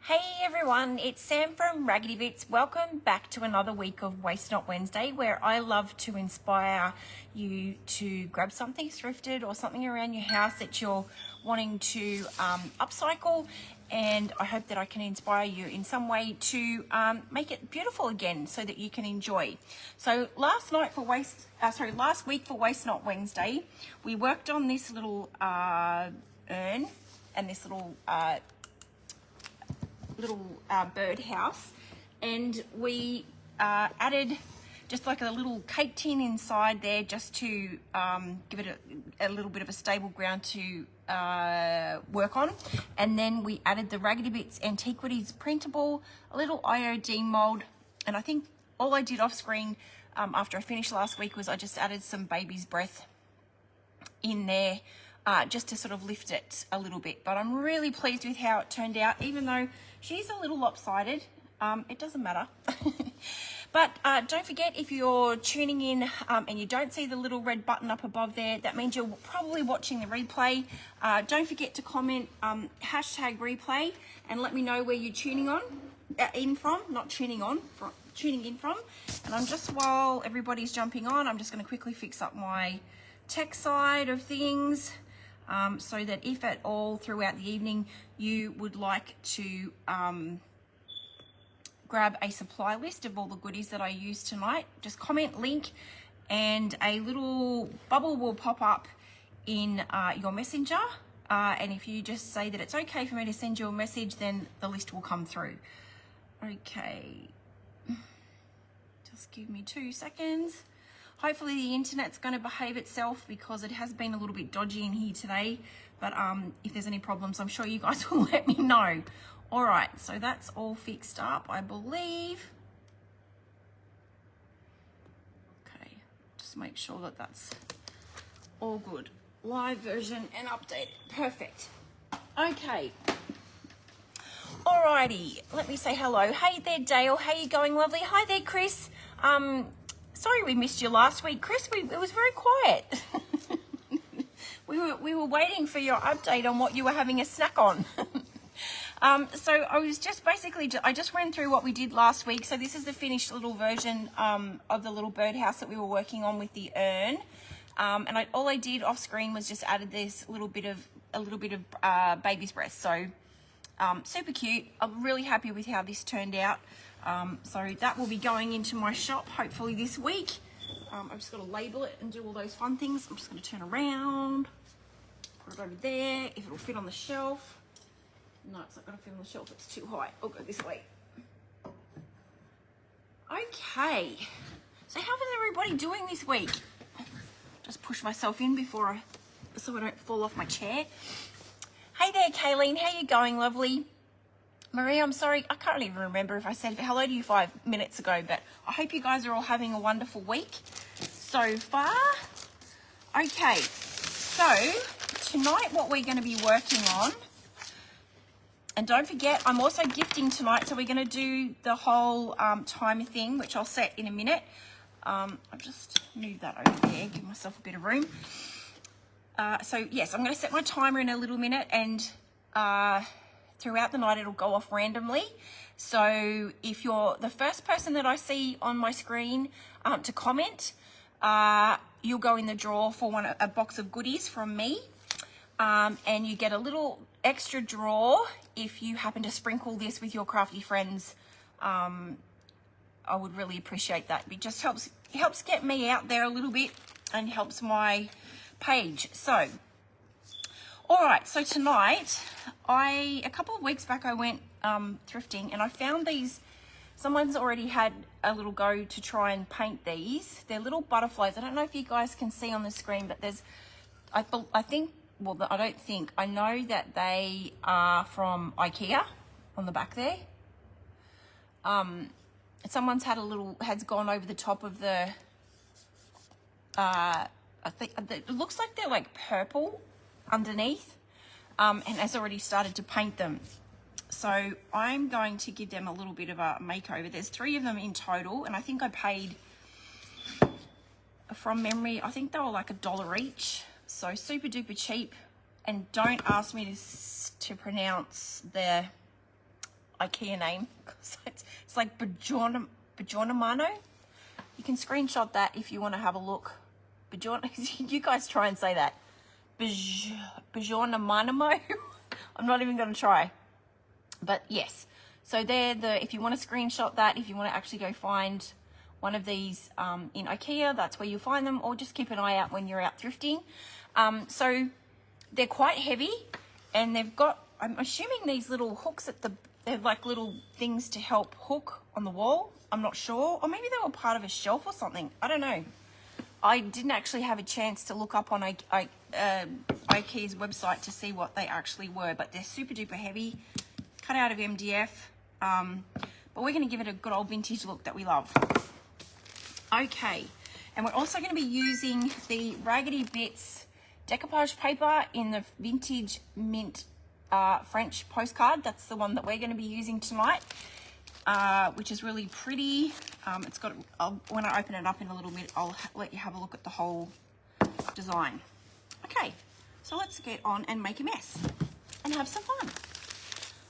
Hey everyone, it's Sam from Raggedy Bits. Welcome back to another week of Waste Not Wednesday, where I love to inspire you to grab something thrifted or something around your house that you're wanting to upcycle, and I hope that I can inspire you in some way to make it beautiful again so that you can enjoy. So last week for Waste Not Wednesday, we worked on this little urn and this little birdhouse, and we added just like a little cake tin inside there just to give it a little bit of a stable ground to work on. And then we added the Raggedy Bits Antiquities printable, a little iodine mold, and I think all I did off screen after I finished last week was I just added some baby's breath in there just to sort of lift it a little bit. But I'm really pleased with how it turned out, even though she's a little lopsided. It doesn't matter. But don't forget, if you're tuning in and you don't see the little red button up above there, that means you're probably watching the replay. Don't forget to comment hashtag replay and let me know where you're tuning in from. And I'm just, while everybody's jumping on, I'm just going to quickly fix up my tech side of things, so that if at all throughout the evening you would like to grab a supply list of all the goodies that I used tonight, just comment link and a little bubble will pop up in your messenger, and if you just say that it's okay for me to send you a message, then the list will come through. Okay, just give me 2 seconds. Hopefully the internet's going to behave itself, because it has been a little bit dodgy in here today. But if there's any problems, I'm sure you guys will let me know. All right, so that's all fixed up, I believe. Okay, just make sure that that's all good. Live version and updated. Perfect. Okay. Alrighty, let me say hello. Hey there, Dale. How you going, lovely? Hi there, Chris. Sorry we missed you last week, Chris. It was very quiet. we were waiting for your update on what you were having a snack on. So I was just I just went through what we did last week. So this is the finished little version of the little birdhouse that we were working on with the urn. And all I did off screen was just added this a little bit of baby's breath. So super cute. I'm really happy with how this turned out. So that will be going into my shop hopefully this week. I've just got to label it and do all those fun things. I'm just going to turn around, put it over there, if it'll fit on the shelf. No, it's not going to fit on the shelf, it's too high. I'll go this way. Okay, so how is everybody doing this week? Just push myself in so I don't fall off my chair. Hey there, Kayleen, how you going, lovely? Maria, I'm sorry, I can't even remember if I said hello to you 5 minutes ago, but I hope you guys are all having a wonderful week so far. Okay, so tonight what we're going to be working on, and don't forget, I'm also gifting tonight, so we're going to do the whole timer thing, which I'll set in a minute. I'll just move that over there, give myself a bit of room. So yes, I'm going to set my timer in a little minute, and throughout the night it'll go off randomly. So if you're the first person that I see on my screen to comment, you'll go in the draw for a box of goodies from me, and you get a little extra draw if you happen to sprinkle this with your crafty friends. I would really appreciate that. It just helps get me out there a little bit and helps my page. So all right, so tonight, a couple of weeks back I went thrifting, and I found these. Someone's already had a little go to try and paint these. They're little butterflies. I don't know if you guys can see on the screen, but there's, I know that they are from IKEA on the back there. Someone's has gone over the top of the, I think it looks like they're like purple underneath, and has already started to paint them. So I'm going to give them a little bit of a makeover. There's 3 of them in total, and I think I paid, from memory, I think they were like $1 each. So super duper cheap. And don't ask me to pronounce the IKEA name. It's like Bajornamano. You can screenshot that if you want to have a look. You guys try and say that. Bajornamano. I'm not even going to try. But yes, so they're if you want to screenshot that, if you want to actually go find one of these in IKEA, that's where you'll find them, or just keep an eye out when you're out thrifting. So they're quite heavy, and they've got, I'm assuming, these little hooks they're like little things to help hook on the wall. I'm not sure, or maybe they were part of a shelf or something. I don't know. I didn't actually have a chance to look up on IKEA's website to see what they actually were, but they're super duper heavy, cut out of MDF, but we're going to give it a good old vintage look that we love. Okay, and we're also going to be using the Raggedy Bits Decoupage Paper in the Vintage Mint French postcard. That's the one that we're going to be using tonight, which is really pretty. It's got, when I open it up in a little bit, I'll let you have a look at the whole design. Okay, so let's get on and make a mess and have some fun.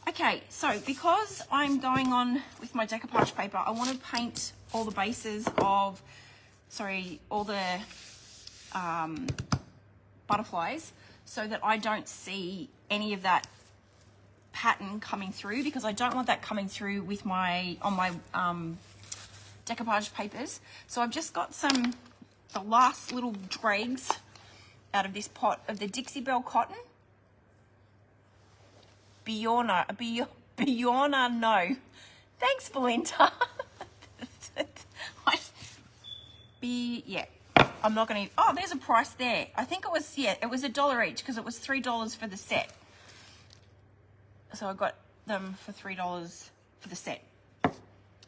Okay, so because I'm going on with my decoupage paper, I want to paint all the bases of, all the butterflies, so that I don't see any of that pattern coming through, because I don't want that coming through with my decoupage papers. So I've just got the last little dregs out of this pot of the Dixie Belle cotton. Bjorna, no. Thanks, Belinda. Yeah. I'm not going to... Oh, there's a price there. I think it was, yeah, it was $1 each, because it was $3 for the set. So I got them for $3 for the set.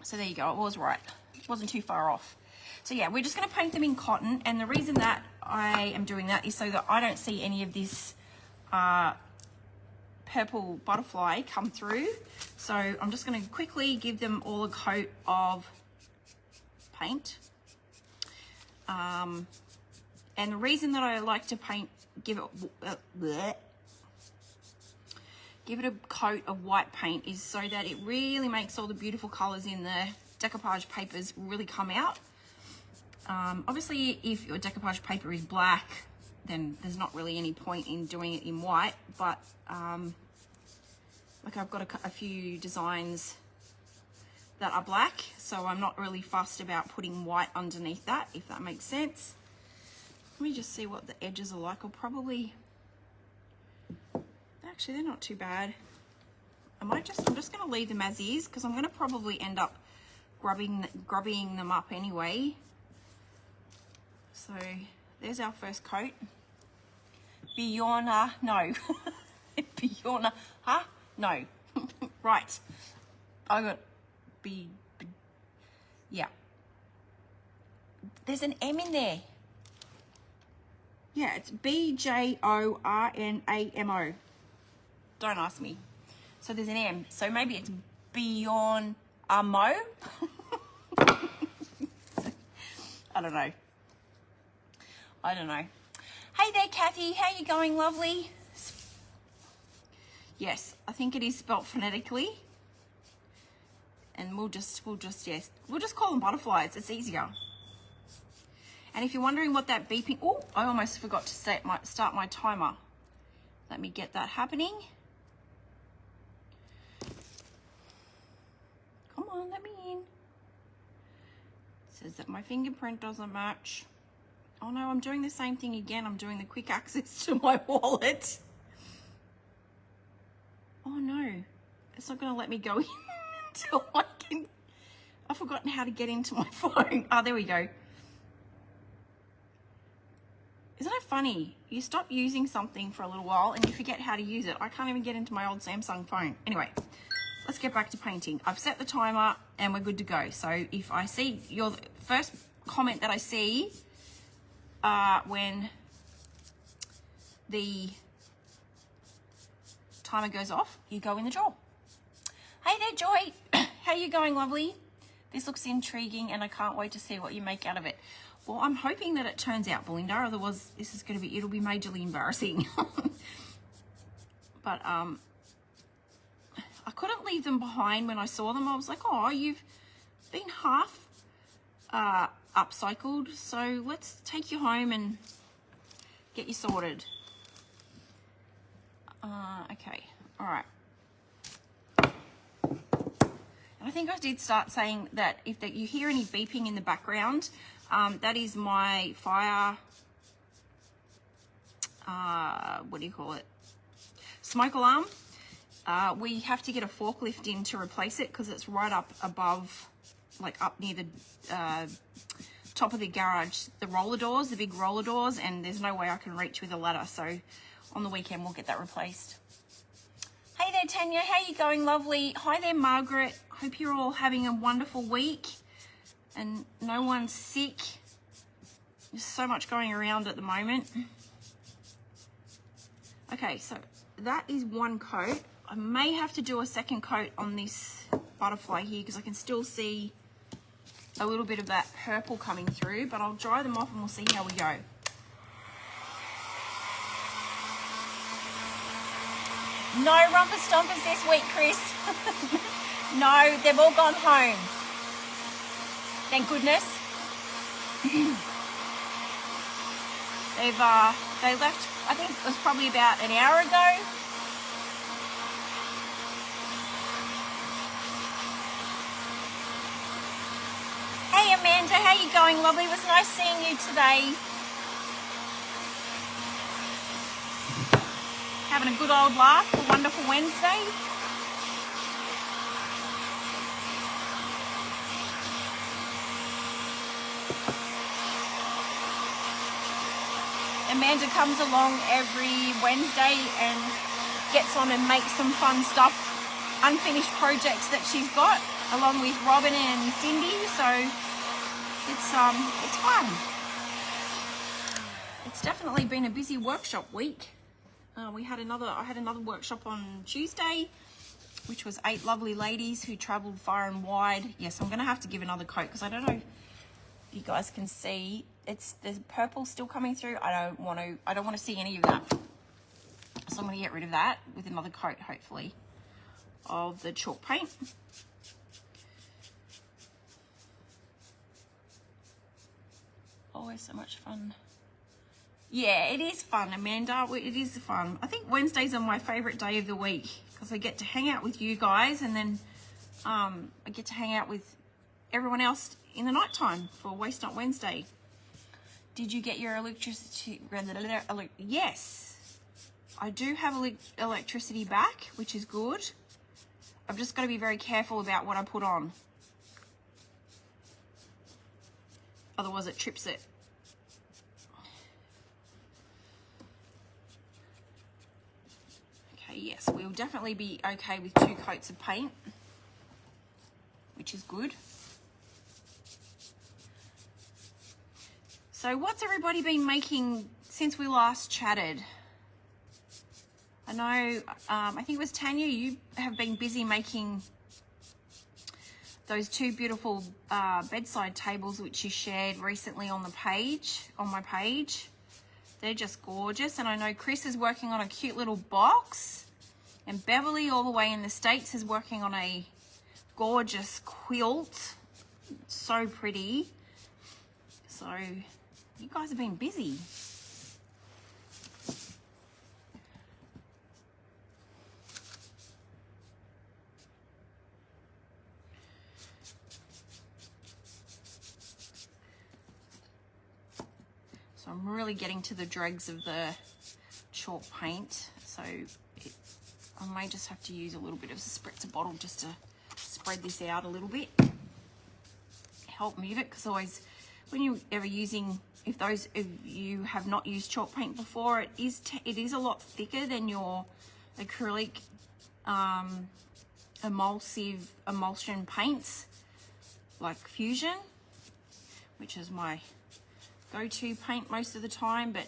So there you go. It was right. It wasn't too far off. So yeah, we're just going to paint them in cotton. And the reason that I am doing that is so that I don't see any of this purple butterfly come through. So I'm just going to quickly give them all a coat of paint. And the reason that I like to give it a coat of white paint is so that it really makes all the beautiful colors in the decoupage papers really come out. Obviously, if your decoupage paper is black, then there's not really any point in doing it in white, but like I've got a few designs that are black, so I'm not really fussed about putting white underneath that, if that makes sense. Let me just see what the edges are like. I'll probably, actually they're not too bad. I'm just going to leave them as is, because I'm going to probably end up grubbing them up anyway. So there's our first coat. Bjorna, no. Bjorna, huh? No. Right. I got yeah. There's an M in there. Yeah, it's Bjornamo. Don't ask me. So there's an M. So maybe it's Bjornamo. I don't know. Hey there, Kathy. How you going, lovely? Yes, I think it is spelt phonetically. And we'll just call them butterflies. It's easier. And if you're wondering what that beeping, oh, I almost forgot to start my timer. Let me get that happening. Come on, let me in. It says that my fingerprint doesn't match. Oh no, I'm doing the same thing again. I'm doing the quick access to my wallet. Oh no, it's not gonna let me go in until I can. I've forgotten how to get into my phone. Oh, there we go. Isn't it funny? You stop using something for a little while and you forget how to use it. I can't even get into my old Samsung phone. Anyway, let's get back to painting. I've set the timer and we're good to go. So if I see your first comment that I see when the timer goes off, you go in the drawer. Hey there, Joy. How you going, lovely? This looks intriguing and I can't wait to see what you make out of it. Well, I'm hoping that it turns out, Belinda, otherwise this is going to be, it'll be majorly embarrassing. But I couldn't leave them behind when I saw them. I was like, oh, you've been half upcycled, so let's take you home and get you sorted. Okay, all right. And I think I did start saying that if you hear any beeping in the background, that is my fire, what do you call it? Smoke alarm. We have to get a forklift in to replace it because it's right up above, like up near the top of the garage, the roller doors, the big roller doors, and there's no way I can reach with a ladder. So on the weekend, we'll get that replaced. Hey there, Tanya. How you going, lovely? Hi there, Margaret. Hope you're all having a wonderful week and no one's sick. There's so much going around at the moment. Okay, so that is one coat. I may have to do a second coat on this butterfly here because I can still see a little bit of that purple coming through, but I'll dry them off and we'll see how we go. No romper stompers this week, Chris. No, they've all gone home. Thank goodness. They left, I think it was probably about an hour ago. Hey Amanda, how you going, lovely? It was nice seeing you today. Having a good old laugh, a wonderful Wednesday. Amanda comes along every Wednesday and gets on and makes some fun stuff, unfinished projects that she's got, along with Robin and Cindy. So it's fun. It's definitely been a busy workshop week. I had another workshop on Tuesday, which was 8 lovely ladies who travelled far and wide. Yes, I'm going to have to give another coat because I don't know if you guys can see. There's purple still coming through. I don't want to see any of that. So I'm going to get rid of that with another coat, hopefully, of the chalk paint. Always so much fun. Yeah, it is fun, Amanda. It is fun. I think Wednesdays are my favourite day of the week because I get to hang out with you guys, and then I get to hang out with everyone else in the night time for Waste Not Wednesday. Did you get your electricity? Yes, I do have electricity back, which is good. I've just got to be very careful about what I put on. Otherwise it trips it. Okay, yes, we'll definitely be okay with 2 coats of paint, which is good. So what's everybody been making since we last chatted? I know, I think it was Tanya, you have been busy making those 2 beautiful bedside tables which you shared recently on my page. They're just gorgeous. And I know Chris is working on a cute little box, and Beverly all the way in the States is working on a gorgeous quilt. So pretty. So you guys have been busy. So I'm really getting to the dregs of the chalk paint. So I may just have to use a little bit of a spritzer bottle just to spread this out a little bit. Help move it, because always when you're ever using, if you have not used chalk paint before, it is a lot thicker than your acrylic emulsion paints like Fusion, which is my go-to paint most of the time. But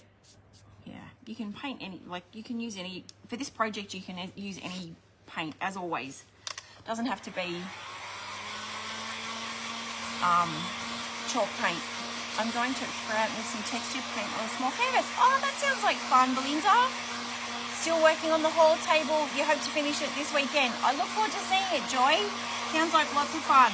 yeah, you can paint any, like you can use any, for this project you can use any paint, as always. Doesn't have to be chalk paint. I'm going to experiment with some texture paint on a small canvas. Oh, that sounds like fun, Belinda. Still working on the haul table. You hope to finish it this weekend. I look forward to seeing it, Joy. Sounds like lots of fun.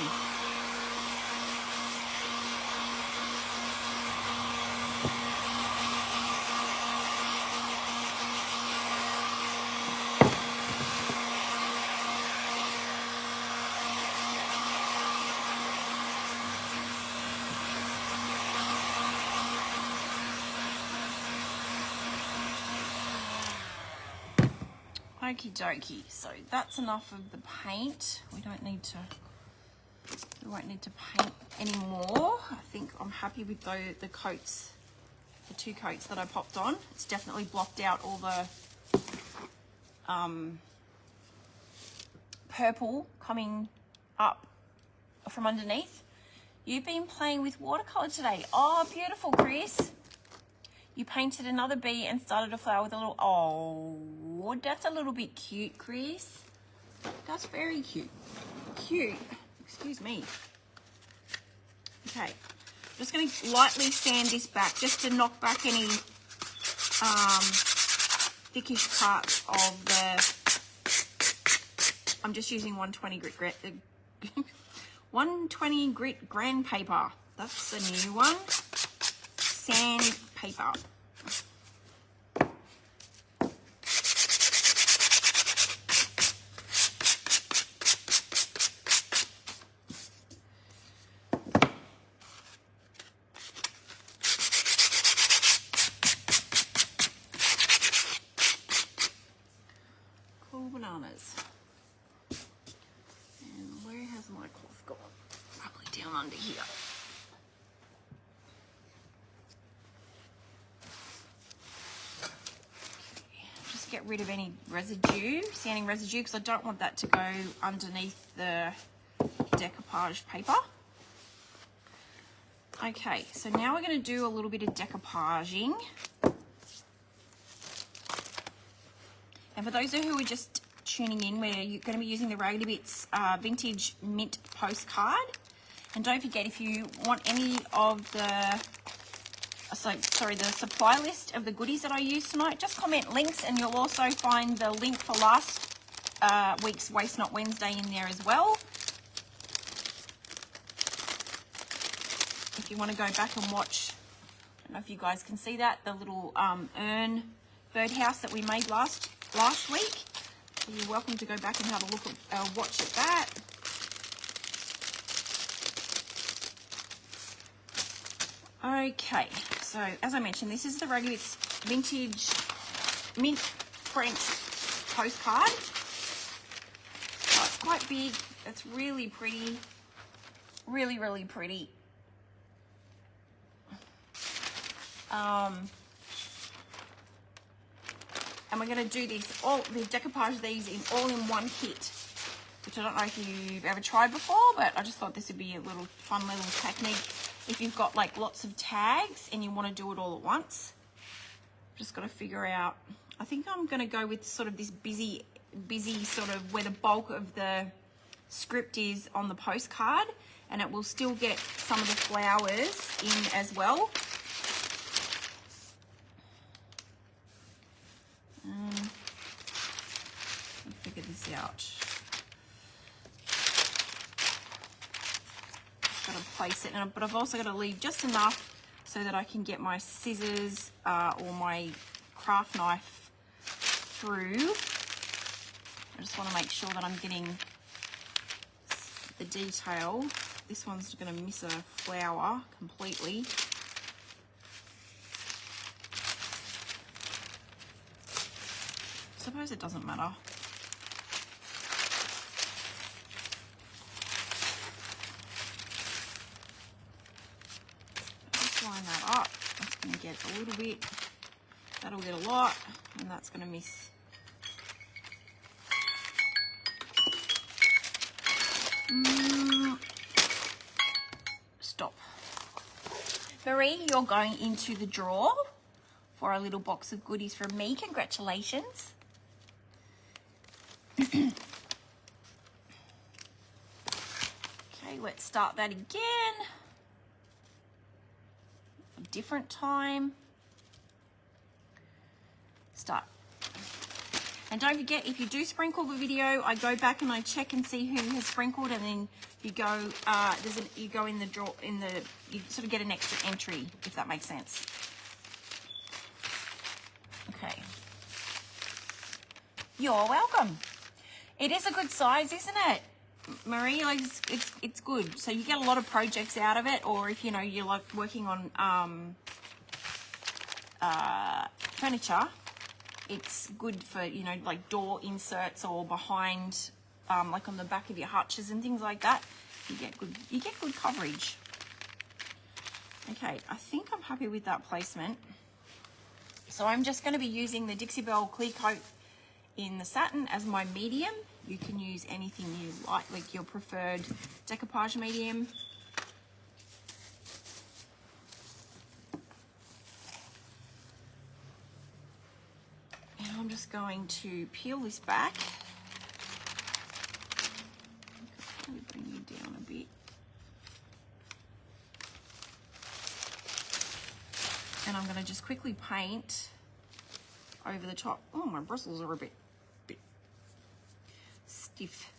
Okie dokie, so that's enough of the paint. We won't need to paint anymore. I think I'm happy with the coats, the 2 coats that I popped on. It's definitely blocked out all the purple coming up from underneath. You've been playing with watercolor today. Oh, beautiful, Chris. You painted another bee and started a flower with a little, oh, that's a little bit cute, Chris. That's very cute. Cute. Excuse me. Okay. Just going to lightly sand this back just to knock back any thickish parts of the, I'm just using 120 grit 120 grit grand paper. That's a new one. Sand paper. Cool bananas. And where has my cloth gone? Probably down under here. Get rid of any residue, sanding residue, because I don't want that to go underneath the decoupage paper. Okay, so now we're going to do a little bit of decoupaging. And for those of you who are just tuning in, we're going to be using the Raggedy Bits Vintage Mint postcard. And don't forget, if you want any of the the supply list of the goodies that I used tonight, just comment links, and you'll also find the link for last week's Waste Not Wednesday in there as well. If you want to go back and watch, I don't know if you guys can see that, the little urn birdhouse that we made last week. So you're welcome to go back and have a look at watch at that. Okay, so as I mentioned, this is the Raggedy Bits Vintage Mint French postcard. Oh, it's quite big. It's really pretty. Really, really pretty. And we're going to do the decoupage these all in one kit, which I don't know if you've ever tried before, but I just thought this would be a little fun little technique if you've got like lots of tags and you want to do it all at once. Just got to figure out, I think I'm going to go with sort of this busy sort of where the bulk of the script is on the postcard, and it will still get some of the flowers in as well. Let me figure this out. Got to place it, but I've also got to leave just enough so that I can get my scissors or my craft knife through. I just want to make sure that I'm getting the detail. This one's going to miss a flower completely. I suppose it doesn't matter. Just line that up. That's going to get a little bit, that'll get a lot, and that's going to miss. Stop. Marie, you're going into the drawer for a little box of goodies from me. Congratulations. Okay, let's start that again. A different time. Start. And don't forget, if you do sprinkle the video, I go back and I check and see who has sprinkled, and then you go, you go in the draw, you sort of get an extra entry, if that makes sense. Okay. You're welcome. It is a good size, isn't it, Marie? Like it's good. So you get a lot of projects out of it, or if you know you like working on furniture, it's good for, you know, like door inserts or behind, like on the back of your hutches and things like that. You get good coverage. Okay, I think I'm happy with that placement. So I'm just going to be using the Dixie Belle Clear Coat in the satin as my medium. You can use anything you like your preferred decoupage medium. And I'm just going to peel this back. Let me bring you down a bit. And I'm going to just quickly paint over the top. Oh, my bristles are a bit stiff.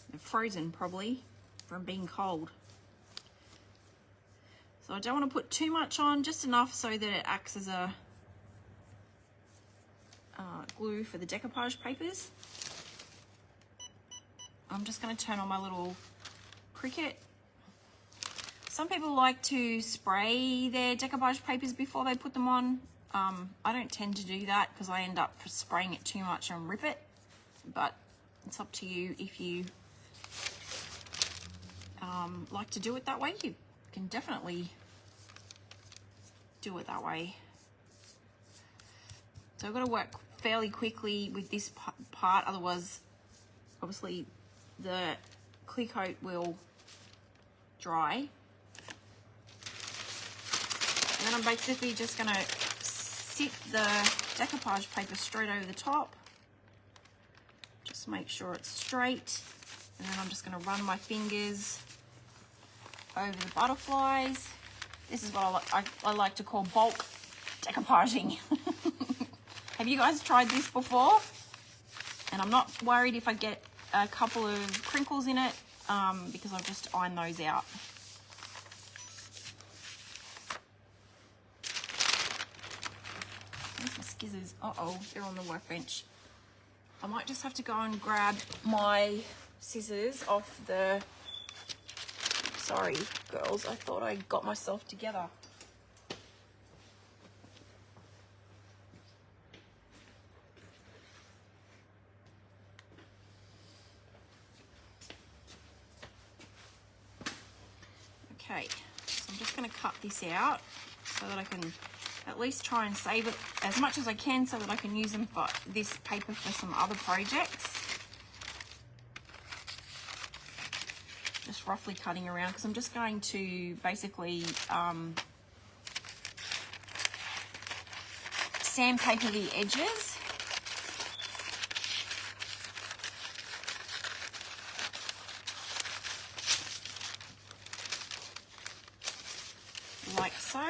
They're frozen probably from being cold. So I don't want to put too much on, just enough so that it acts as a glue for the decoupage papers. I'm just going to turn on my little Cricut. Some people like to spray their decoupage papers before they put them on. I don't tend to do that because I end up spraying it too much and rip it. But it's up to you. If you like to do it that way, you can definitely do it that way. So I've got to work fairly quickly with this part, otherwise obviously the clear coat will dry. And then I'm basically just going to sit the decoupage paper straight over the top. Just make sure it's straight. And then I'm just going to run my fingers over the butterflies. This is what I like to call bulk decoupaging. Have you guys tried this before? And I'm not worried if I get a couple of crinkles in it, because I'll just iron those out. Where's my skizzers? Uh-oh, they're on the workbench. I might just have to go and grab my scissors off the... Sorry, girls, I thought I got myself together. Okay, so I'm just going to cut this out so that I can at least try and save it as much as I can so that I can use them for this paper for some other projects. Just roughly cutting around because I'm just going to basically sandpaper the edges. Like so.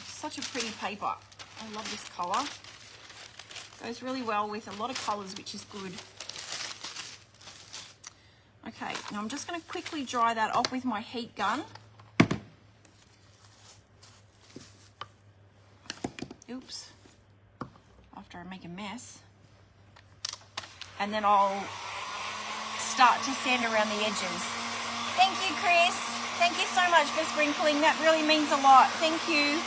Such a pretty paper. I love this colour. Goes really well with a lot of colours, which is good. Okay, now I'm just going to quickly dry that off with my heat gun. Oops. After I make a mess. And then I'll start to sand around the edges. Thank you, Chris. Thank you so much for sprinkling. That really means a lot. Thank you.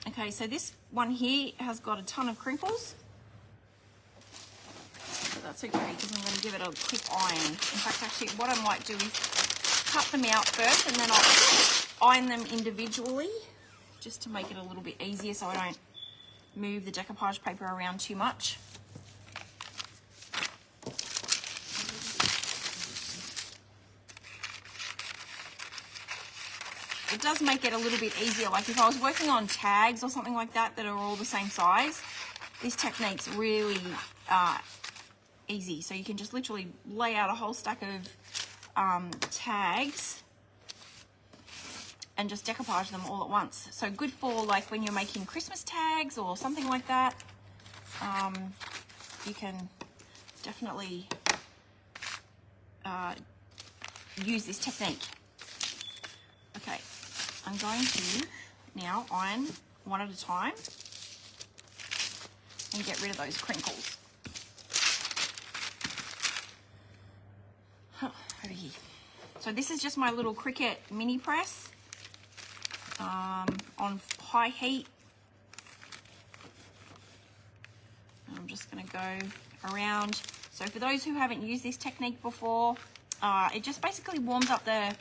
Okay, so this one here has got a ton of crinkles. But that's okay because I'm going to give it a quick iron. In fact, actually, what I might do is cut them out first and then I'll iron them individually just to make it a little bit easier so I don't move the decoupage paper around too much. it does make it a little bit easier. Like if I was working on tags or something like that are all the same size, this technique's really easy. So you can just literally lay out a whole stack of tags and just decoupage them all at once. So good for like when you're making Christmas tags or something like that. You can definitely use this technique. Okay, I'm going to now iron one at a time and get rid of those crinkles. Over here. So this is just my little Cricut mini press on high heat. I'm just going to go around. So for those who haven't used this technique before, it just basically warms up the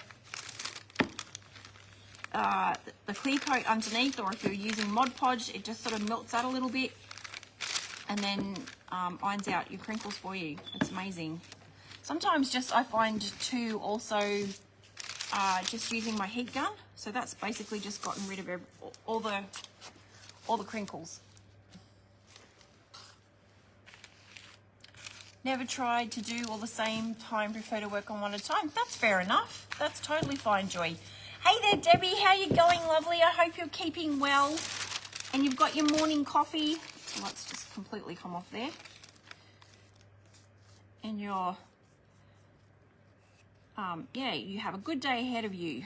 clear coat underneath, or if you're using Mod Podge, it just sort of melts that a little bit and then irons out your crinkles for you. It's amazing. Sometimes just I find too also just using my heat gun. So that's basically just gotten rid of all the crinkles. Never tried to do all the same time, prefer to work on one at a time. That's fair enough. That's totally fine, Joy. Hey there, Debbie. How you going, lovely? I hope you're keeping well and you've got your morning coffee. So let's just completely come off there. And you're, yeah, you have a good day ahead of you.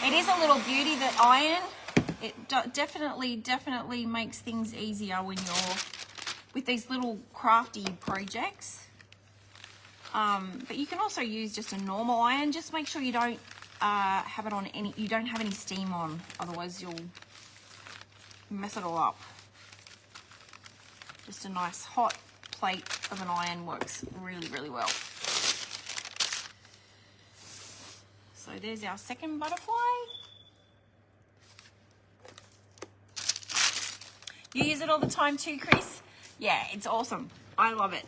It is a little beauty, that iron. It definitely makes things easier when you're with these little crafty projects. But you can also use just a normal iron. Just make sure you don't have it on any. You don't have any steam on, otherwise you'll mess it all up. Just a nice hot plate of an iron works really well. So there's our second butterfly. You use it all the time too, Chris? Yeah, it's awesome. I love it.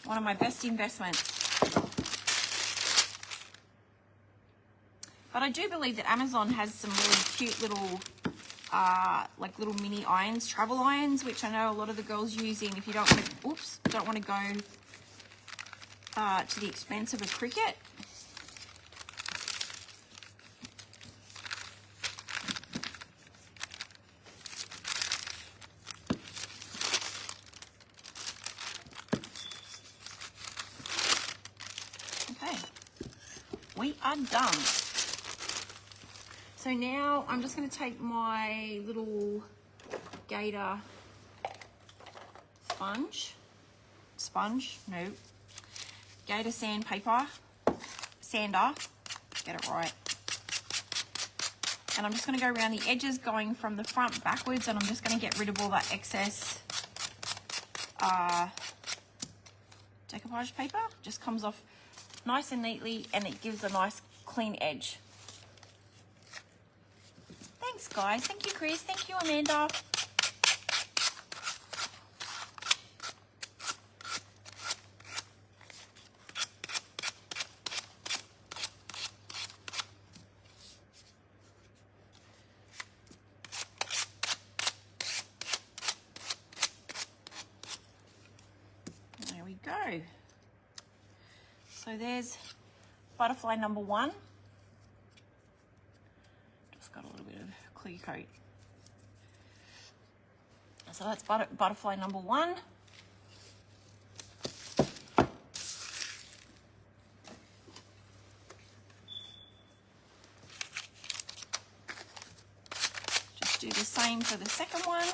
One of my best investments. But I do believe that Amazon has some really cute little, like little mini irons, travel irons, which I know a lot of the girls using if you don't want to, oops, don't want to go to the expense of a Cricut. Okay, we are done. So now I'm just going to take my little Gator Gator sandpaper, sander, get it right. And I'm just going to go around the edges, going from the front backwards, and I'm just going to get rid of all that excess decoupage paper. Just comes off nice and neatly, and it gives a nice clean edge. Thanks, guys. Thank you, Chris. Thank you, Amanda. Go. So there's butterfly number one. Just got a little bit of clear coat. So that's butterfly number one. Just do the same for the second one.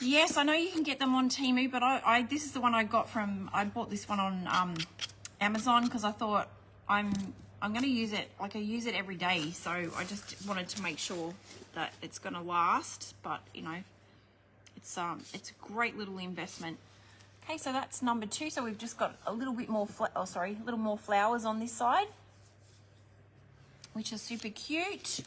Yes, I know you can get them on Temu, but I this is the one I got from, I bought this one on Amazon because I thought I'm going to use it, like I use it every day, so I just wanted to make sure that it's going to last, but you know, it's a great little investment. Okay, so that's number 2. So we've just got a little bit more, a little more flowers on this side, which is super cute.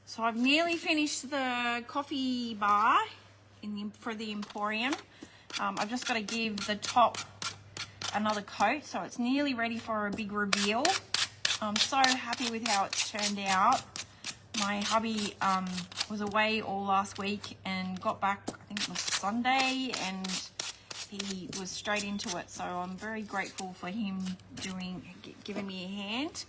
So I've nearly finished the coffee bar for the Emporium. I've just got to give the top another coat, so it's nearly ready for a big reveal. I'm so happy with how it's turned out. My hubby was away all last week and got back, I think it was Sunday, and he was straight into it. So I'm very grateful for him giving me a hand.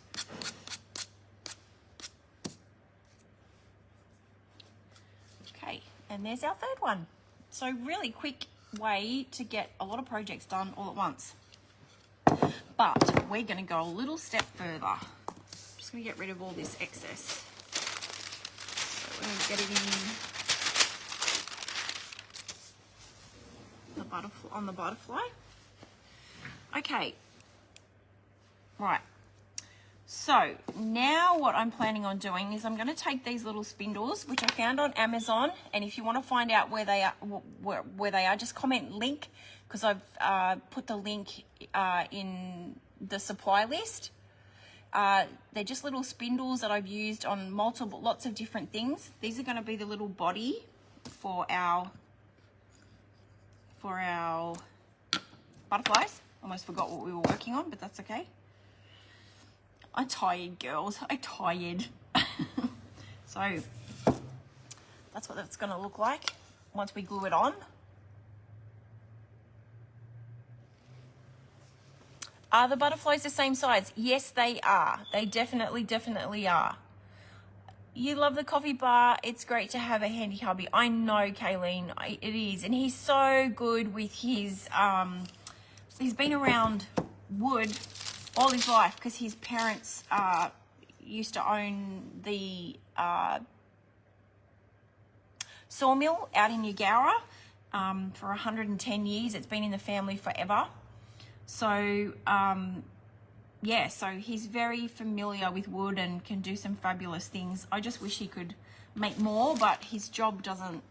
And there's our third one. So really quick way to get a lot of projects done all at once. But we're going to go a little step further. I'm just going to get rid of all this excess. So we're going to get it in on the butterfly. Okay. Right. So now what I'm planning on doing is I'm going to take these little spindles, which I found on Amazon, and if you want to find out where they are, just comment link, because I've put the link in the supply list. They're just little spindles that I've used on lots of different things. These are going to be the little body for our butterflies. Almost forgot what we were working on, but that's okay. I'm tired, girls. I'm tired. So that's what that's going to look like once we glue it on. Are the butterflies the same size? Yes, they are. They definitely are. You love the coffee bar. It's great to have a handy hubby. I know, Kayleen, it is. And he's so good with his, he's been around wood all his life because his parents used to own the sawmill out in Yagara for 110 years. It's been in the family forever. So, yeah, so he's very familiar with wood and can do some fabulous things. I just wish he could make more, but his job doesn't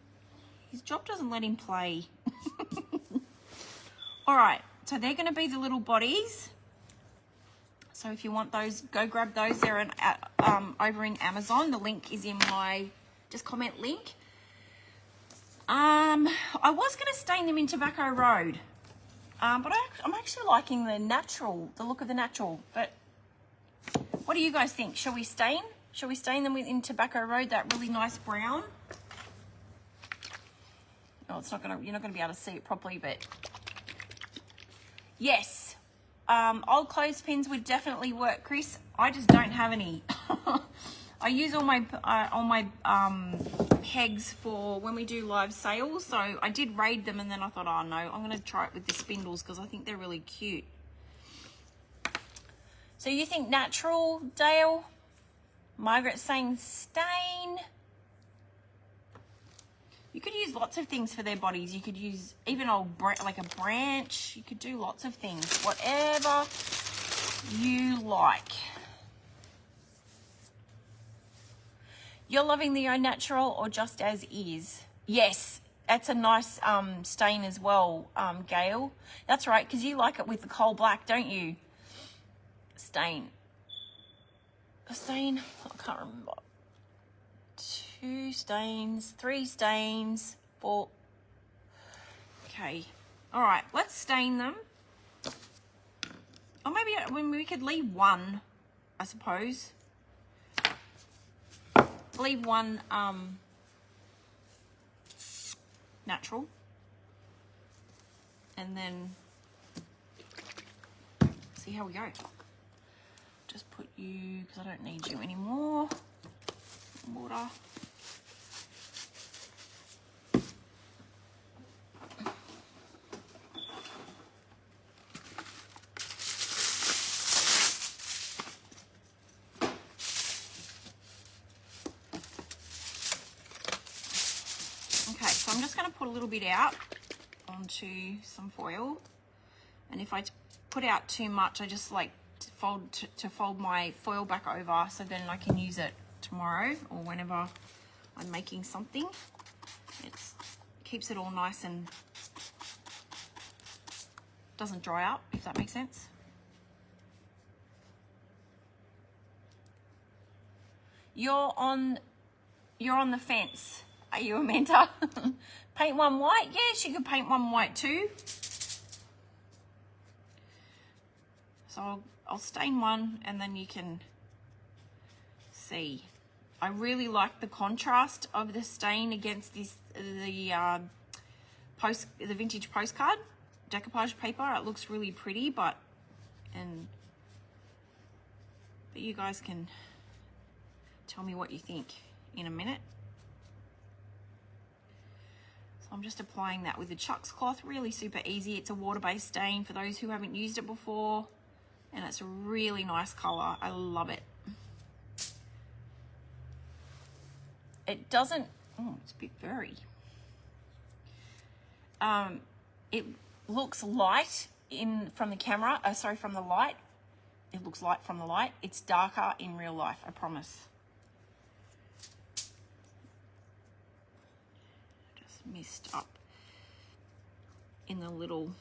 let him play. All right, so they're going to be the little bodies. So if you want those, go grab those. They're over in Amazon. The link is in my, just comment link. I was going to stain them in Tobacco Road, but I'm actually liking the look of the natural. But what do you guys think? Shall we stain? Shall we stain them in Tobacco Road, that really nice brown? Oh, you're not gonna be able to see it properly, but yes. Old clothespins would definitely work, Chris. I just don't have any. I use all my pegs for when we do live sales. So I did raid them, and then I thought, oh no, I'm going to try it with the spindles because I think they're really cute. So you think natural, Dale? Margaret's saying stain. You could use lots of things for their bodies. You could use even like a branch. You could do lots of things, whatever you like. You're loving the au natural or just as is? Yes, that's a nice stain as well, Gail. That's right, because you like it with the coal black, don't you? Stain. A stain? I can't remember. 2 stains, 3 stains, 4. Okay. All right, let's stain them. Or maybe when we could leave one, I suppose. Leave one natural. And then see how we go. Just put you, because I don't need you anymore. Water. Okay, so I'm just going to put a little bit out onto some foil, and if I put out too much, I just like to fold my foil back over so then I can use it tomorrow or whenever I'm making something. It keeps it all nice and doesn't dry out, if that makes sense. You're on the fence, are you, Amanda? Paint one white? Yes, you could paint one white too. So I'll stain one and then you can see. I really like the contrast of the stain against this the vintage postcard decoupage paper. It looks really pretty, but you guys can tell me what you think in a minute. So I'm just applying that with the Chucks cloth, really super easy. It's a water-based stain for those who haven't used it before, and it's a really nice color. I love it. It doesn't, oh, it's a bit very. It looks light from the camera, from the light. It looks light from the light. It's darker in real life, I promise. Just messed up in the little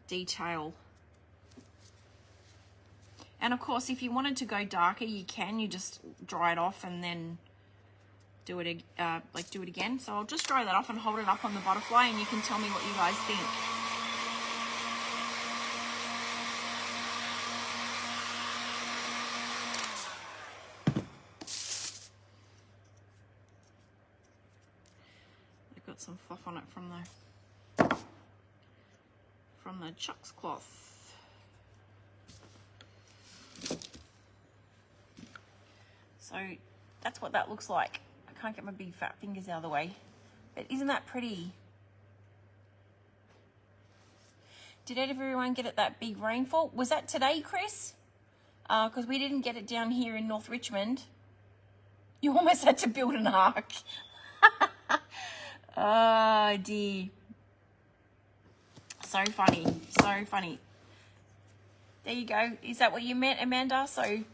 detail. And of course, if you wanted to go darker, you can. You just dry it off and then do it again. So I'll just dry that off and hold it up on the butterfly, and you can tell me what you guys think. I've got some fluff on it from the Chucks cloth. So that's what that looks like. I can't get my big fat fingers out of the way, but isn't that pretty? Did everyone get it that big rainfall? Was that today, Chris? Because we didn't get it down here in North Richmond. You almost had to build an ark. Oh dear. So funny, so funny. There you go. Is that what you meant, Amanda? So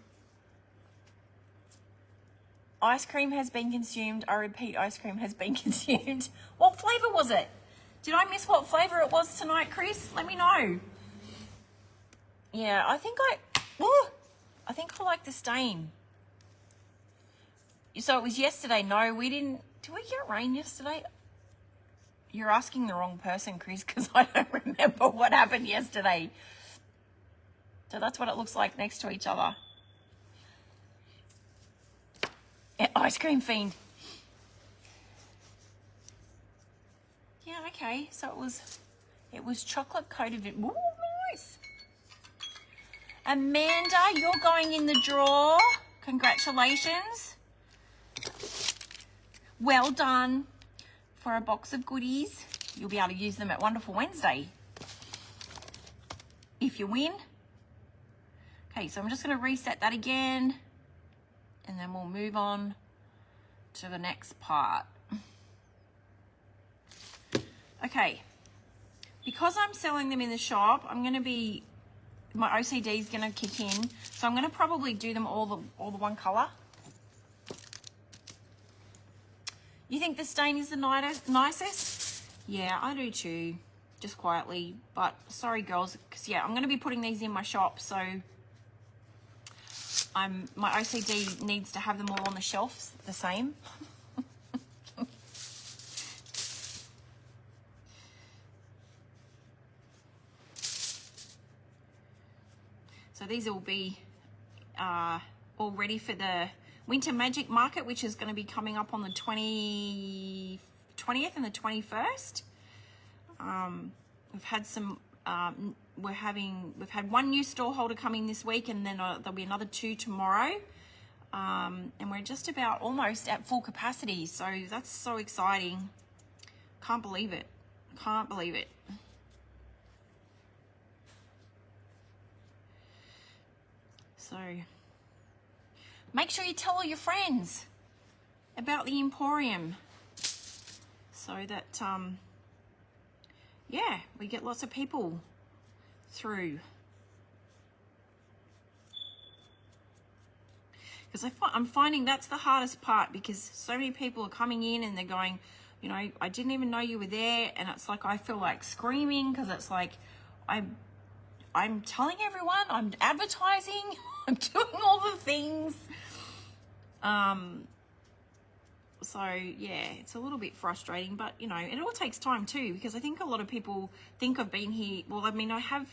ice cream has been consumed. I repeat, ice cream has been consumed. What flavour was it? Did I miss what flavour it was tonight, Chris? Let me know. Yeah, I think I like the stain. So it was yesterday. No, we didn't. Did we get rain yesterday? You're asking the wrong person, Chris, because I don't remember what happened yesterday. So that's what it looks like next to each other. Ice cream fiend. Yeah, okay. So it was chocolate coated. Ooh, nice. Amanda, you're going in the draw. Congratulations. Well done for a box of goodies. You'll be able to use them at Wonderful Wednesday if you win. Okay, so I'm just going to reset that again, and then we'll move on to the next part. Okay, because I'm selling them in the shop, my OCD is going to kick in, so I'm going to probably do them all the one color. You think the stain is the nicest? Yeah, I do too, just quietly. But sorry, girls, because yeah, I'm going to be putting these in my shop, so my OCD needs to have them all on the shelves the same. So these will be all ready for the Winter Magic Market, which is going to be coming up on the 20th and the 21st. We've had some we've had one new store holder coming this week, and then there'll be another 2 tomorrow. And we're just about almost at full capacity. So that's so exciting. Can't believe it. Can't believe it. So make sure you tell all your friends about the Emporium so that, yeah, we get lots of people through. Because I'm finding that's the hardest part, because so many people are coming in and they're going, you know, I didn't even know you were there. And it's like, I feel like screaming, because it's like, I'm telling everyone, I'm advertising, I'm doing all the things. So yeah, it's a little bit frustrating, but you know, it all takes time too, because I think a lot of people think I've been here. Well, I mean, I have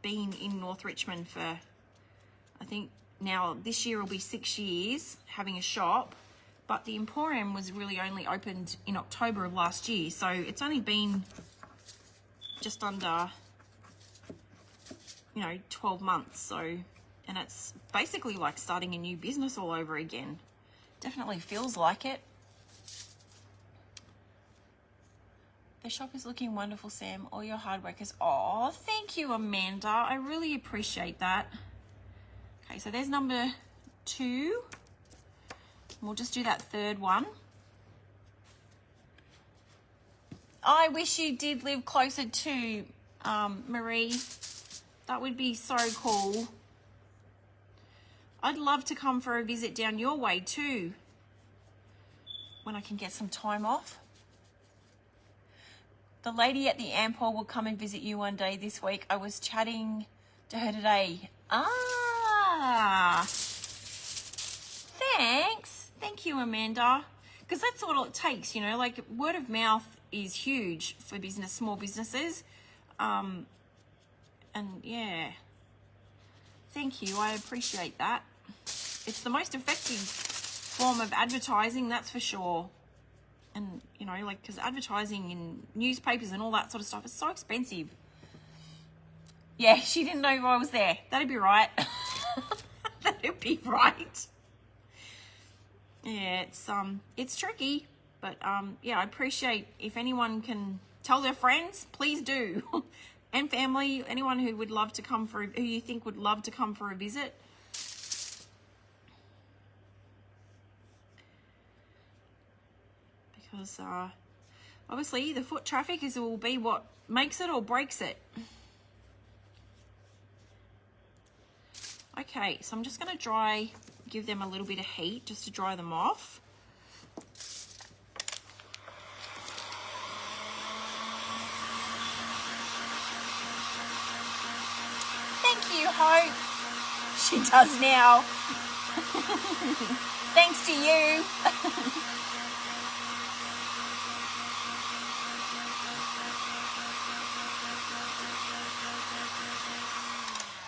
been in North Richmond for, I think now this year will be 6 years having a shop, but the Emporium was really only opened in October of last year. So it's only been just under, you know, 12 months. So, and it's basically like starting a new business all over again. Definitely feels like it. The shop is looking wonderful, Sam. All your hard work is... Oh, thank you, Amanda. I really appreciate that. Okay, so there's number 2. We'll just do that third one. I wish you did live closer to Marie. That would be so cool. I'd love to come for a visit down your way too, when I can get some time off. The lady at the Ampol will come and visit you one day this week. I was chatting to her today. Ah, thanks. Thank you, Amanda. Because that's all it takes, you know, like word of mouth is huge for business, small businesses. And yeah, thank you. I appreciate that. It's the most effective form of advertising, that's for sure. And, you know, like, because advertising in newspapers and all that sort of stuff is so expensive. Yeah, she didn't know I was there. That'd be right. That'd be right. Yeah, it's tricky, but yeah, I appreciate if anyone can tell their friends, please do. And family, anyone who would love to come for, who you think would love to come for a visit. Because obviously the foot traffic will be what makes it or breaks it. Okay, so I'm just going to give them a little bit of heat just to dry them off. Thank you, Hope. She does now. Thanks to you.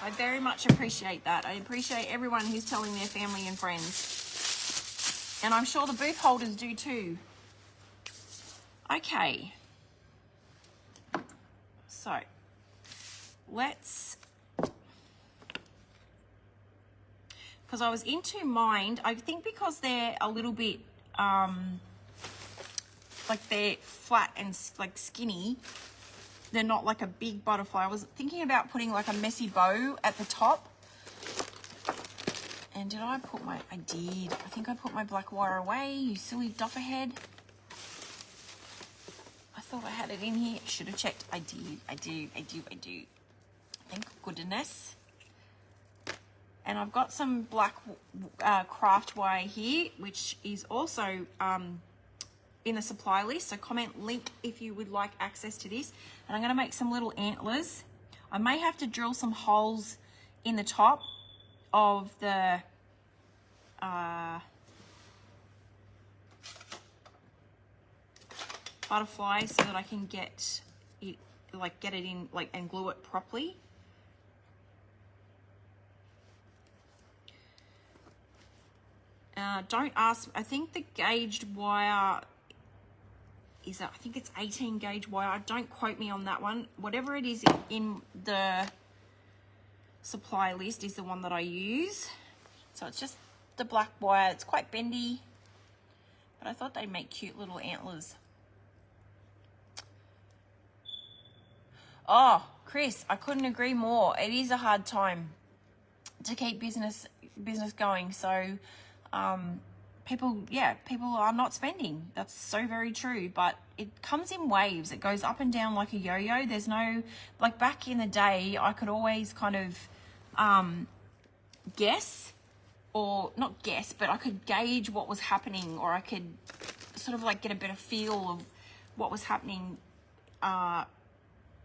I very much appreciate that. I appreciate everyone who's telling their family and friends. And I'm sure the booth holders do too. Okay. So, let's... Because I was into mind, I think because they're a little bit, like they're flat and like skinny, they're not like a big butterfly. I was thinking about putting like a messy bow at the top. And did I put my, I did. I think I put my black wire away, you silly dufferhead. I thought I had it in here. Should have checked. I did. Thank goodness. And I've got some black craft wire here, which is also in the supply list. So comment link if you would like access to this. And I'm going to make some little antlers. I may have to drill some holes in the top of the butterfly so that I can get it in like and glue it properly. Don't ask, I think the gauged wire I think it's 18 gauge wire. Don't quote me on that one. Whatever it is in the supply list is the one that I use. So it's just the black wire. It's quite bendy, but I thought they'd make cute little antlers. Oh, Chris, I couldn't agree more. It is a hard time to keep business going. So people are not spending. That's so very true, but it comes in waves. It goes up and down like a yo-yo. There's no, like back in the day, I could always kind of guess, or not guess, but I could gauge what was happening, or I could sort of like get a better feel of what was happening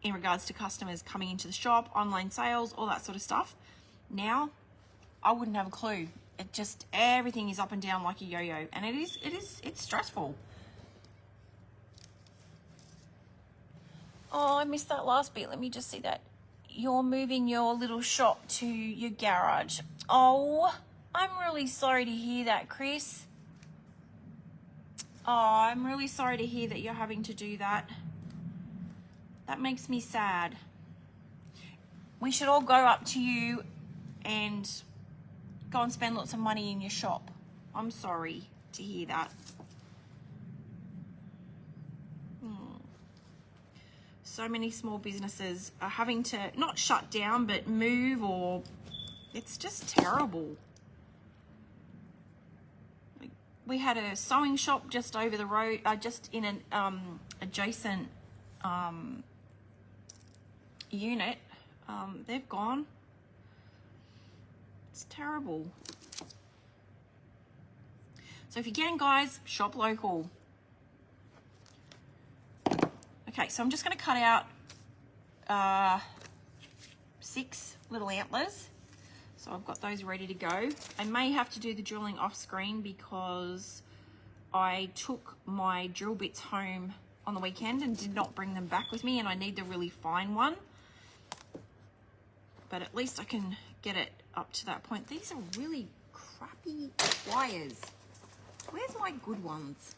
in regards to customers coming into the shop, online sales, all that sort of stuff. Now, I wouldn't have a clue. It just, everything is up and down like a yo-yo, and it's stressful. Oh, I missed that last bit. Let me just see that. You're moving your little shop to your garage. Oh, I'm really sorry to hear that, Chris. Oh, I'm really sorry to hear that you're having to do that. That makes me sad. We should all go up to you and go and spend lots of money in your shop. I'm sorry to hear that. So many small businesses are having to not shut down, but move, or it's just terrible. We had a sewing shop just over the road, just in an adjacent unit. They've gone. It's terrible. So if you can, guys, shop local. Okay, so I'm just going to cut out 6 little antlers. So I've got those ready to go. I may have to do the drilling off screen because I took my drill bits home on the weekend and did not bring them back with me, and I need the really fine one. But at least I can get it up to that point. These are really crappy wires. Where's my good ones?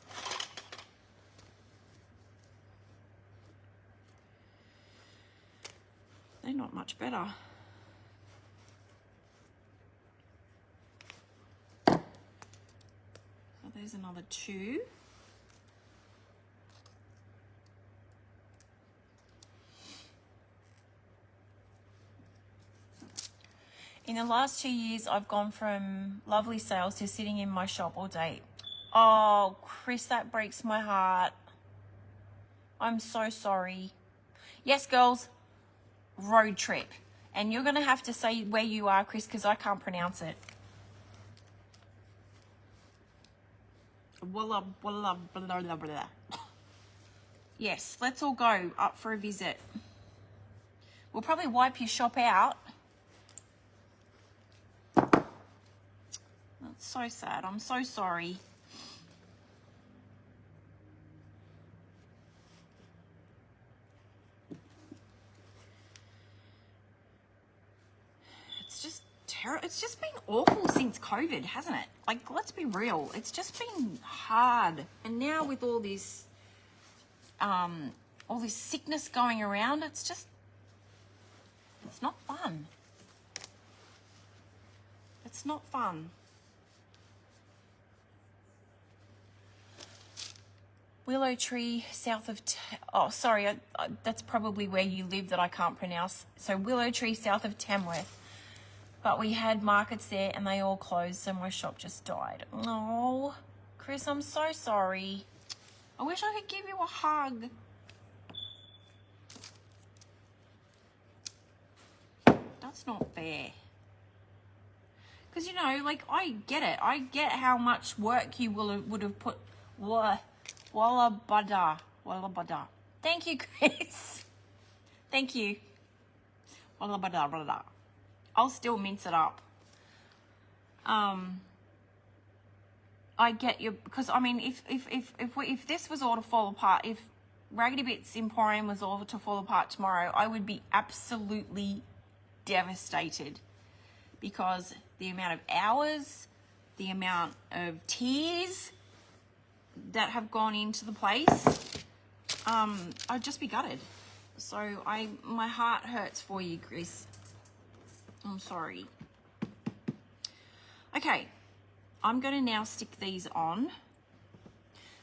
They're not much better. So there's another 2. In the last 2 years, I've gone from lovely sales to sitting in my shop all day. Oh, Chris, that breaks my heart. I'm so sorry. Yes, girls, road trip. And you're going to have to say where you are, Chris, because I can't pronounce it. Blah, blah, blah, blah, blah. Yes, let's all go up for a visit. We'll probably wipe your shop out. That's so sad. I'm so sorry. It's just been awful since COVID, hasn't it? Like, let's be real. It's just been hard. And now with all this sickness going around, it's not fun. It's not fun. Willow tree south of, that's probably where you live that I can't pronounce. So willow tree south of Tamworth. But we had markets there and they all closed, so my shop just died. Oh, Chris, I'm so sorry. I wish I could give you a hug. That's not fair. Because, you know, like, I get it. I get how much work you would have put. Walla bada. Thank you, Chris. Thank you. Walla bada. I'll still mince it up. I get you, because I mean, if this was all to fall apart, if Raggedy Bits Emporium was all to fall apart tomorrow, I would be absolutely devastated, because the amount of hours, the amount of tears that have gone into the place, I'd just be gutted. So my heart hurts for you, Chris. I'm sorry. Okay, I'm going to now stick these on.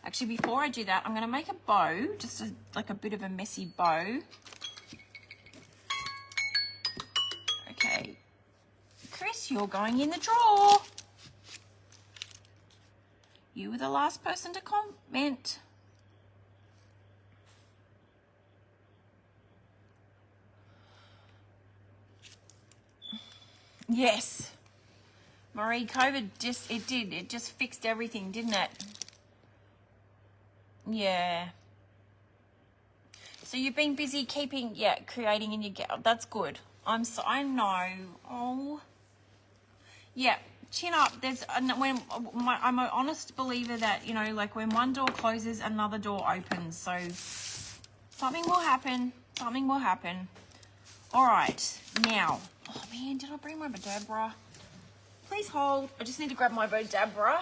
Actually, before I do that, I'm going to make a bow, just like a bit of a messy bow. Okay, Chris, you're going in the drawer. You were the last person to comment. Yes. Marie, COVID it just fixed everything, didn't it? Yeah. So you've been busy creating in your that's good. I know. Oh. Yeah, chin up. I'm an honest believer that, you know, like when one door closes, another door opens. So something will happen. Something will happen. All right, now. Oh man, did I bring my Badabra? Please hold. I just need to grab my Badabra.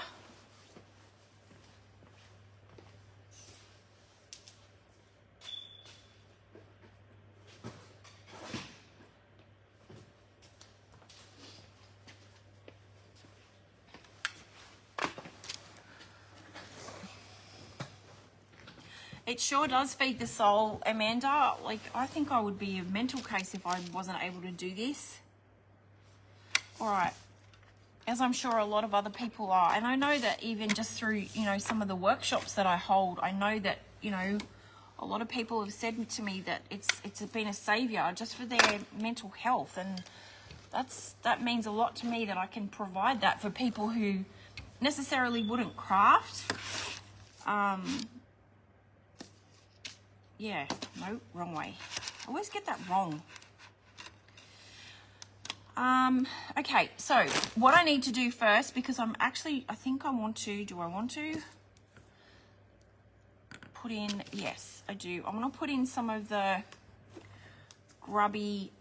It sure does feed the soul, Amanda. Like, I think I would be a mental case if I wasn't able to do this. All right. As I'm sure a lot of other people are. And I know that even just through, you know, some of the workshops that I hold, I know that, you know, a lot of people have said to me that it's been a savior just for their mental health. And that means a lot to me that I can provide that for people who necessarily wouldn't craft. Yeah, no, wrong way. I always get that wrong. Okay, so what I need to do first, because I think I want to, do I want to put in, yes, I do. I'm going to put in some of the grubby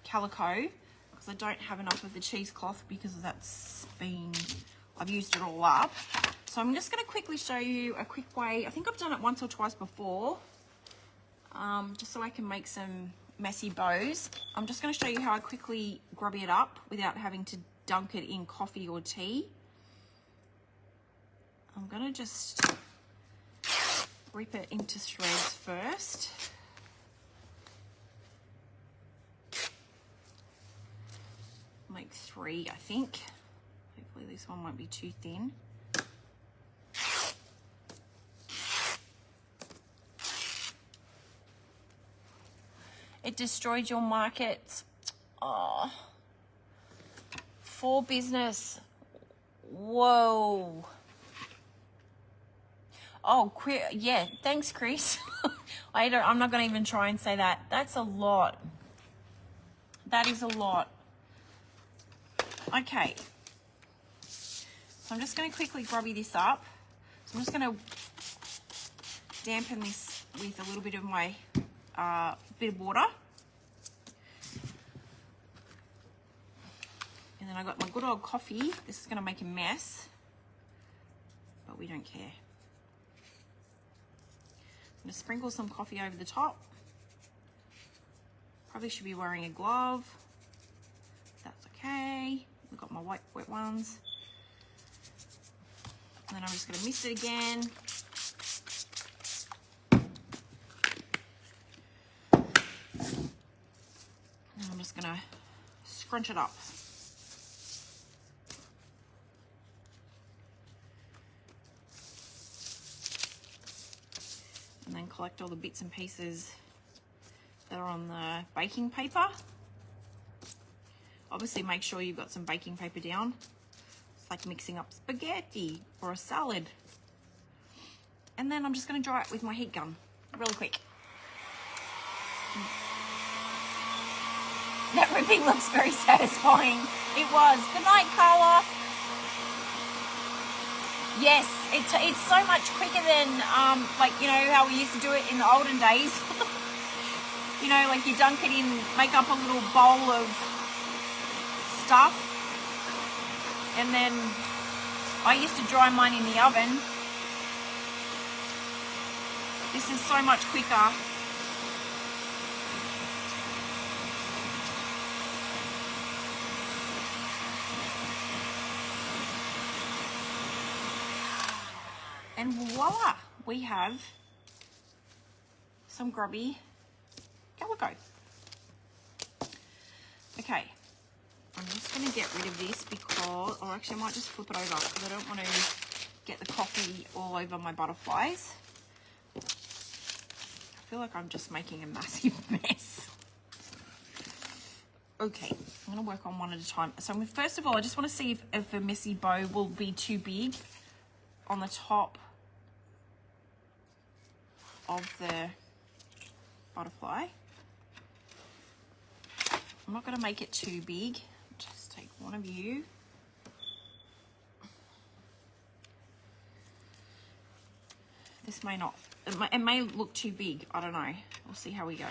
calico, because I don't have enough of the cheesecloth because I've used it all up. So I'm just going to quickly show you a quick way. I think I've done it once or twice before, just so I can make some messy bows. I'm just going to show you how I quickly grubby it up without having to dunk it in coffee or tea. I'm going to just rip it into shreds first. Make 3, I think. Hopefully this one won't be too thin. It destroyed your market. Oh, for business. Whoa. Oh, yeah, thanks, Chris. I'm not going to even try and say that. That's a lot. That is a lot. Okay. So I'm just going to quickly grubby this up. So I'm just going to dampen this with a little bit of my bit of water. And then I got my good old coffee. This is going to make a mess, but we don't care. I'm going to sprinkle some coffee over the top. Probably should be wearing a glove. That's okay. I've got my wet ones. And then I'm just going to mix it again. And I'm just going to scrunch it up. And then collect all the bits and pieces that are on the baking paper. Obviously make sure you've got some baking paper down. It's like mixing up spaghetti or a salad. And then I'm just going to dry it with my heat gun really quick. That ripping looks very satisfying. It was. Good night, Carla. Yes, it's so much quicker than, like, you know, how we used to do it in the olden days. You know, like you dunk it in, make up a little bowl of stuff. And then I used to dry mine in the oven. This is so much quicker. And voila, we have some grubby calico. Okay, I'm just going to get rid of this because, or actually I might just flip it over because I don't want to get the coffee all over my butterflies. I feel like I'm just making a massive mess. Okay, I'm going to work on one at a time. So first of all, I just want to see if a messy bow will be too big on the top of the butterfly. I'm not going to make it too big. Just take one of you. This may not, it may look too big. I don't know. We'll see how we go.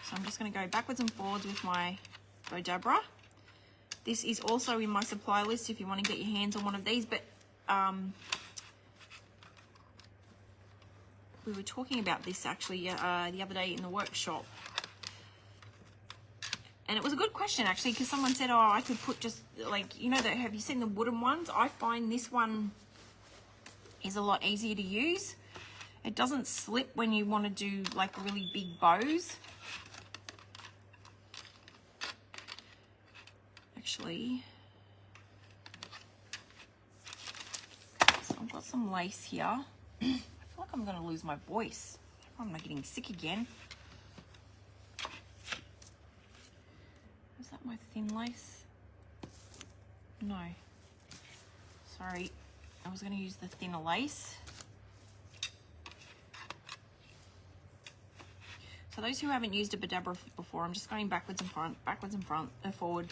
So I'm just going to go backwards and forwards with my bow dabra. This is also in my supply list if you want to get your hands on one of these, but we were talking about this actually the other day in the workshop. And it was a good question actually, because someone said, oh, I could put just like, you know, have you seen the wooden ones? I find this one is a lot easier to use. It doesn't slip when you want to do like really big bows. Actually, so I've got some lace here. I feel like I'm going to lose my voice. I'm not getting sick again. Is that my thin lace? No. Sorry. I was going to use the thinner lace. So those who haven't used a badabra before, I'm just going backwards and front, forward.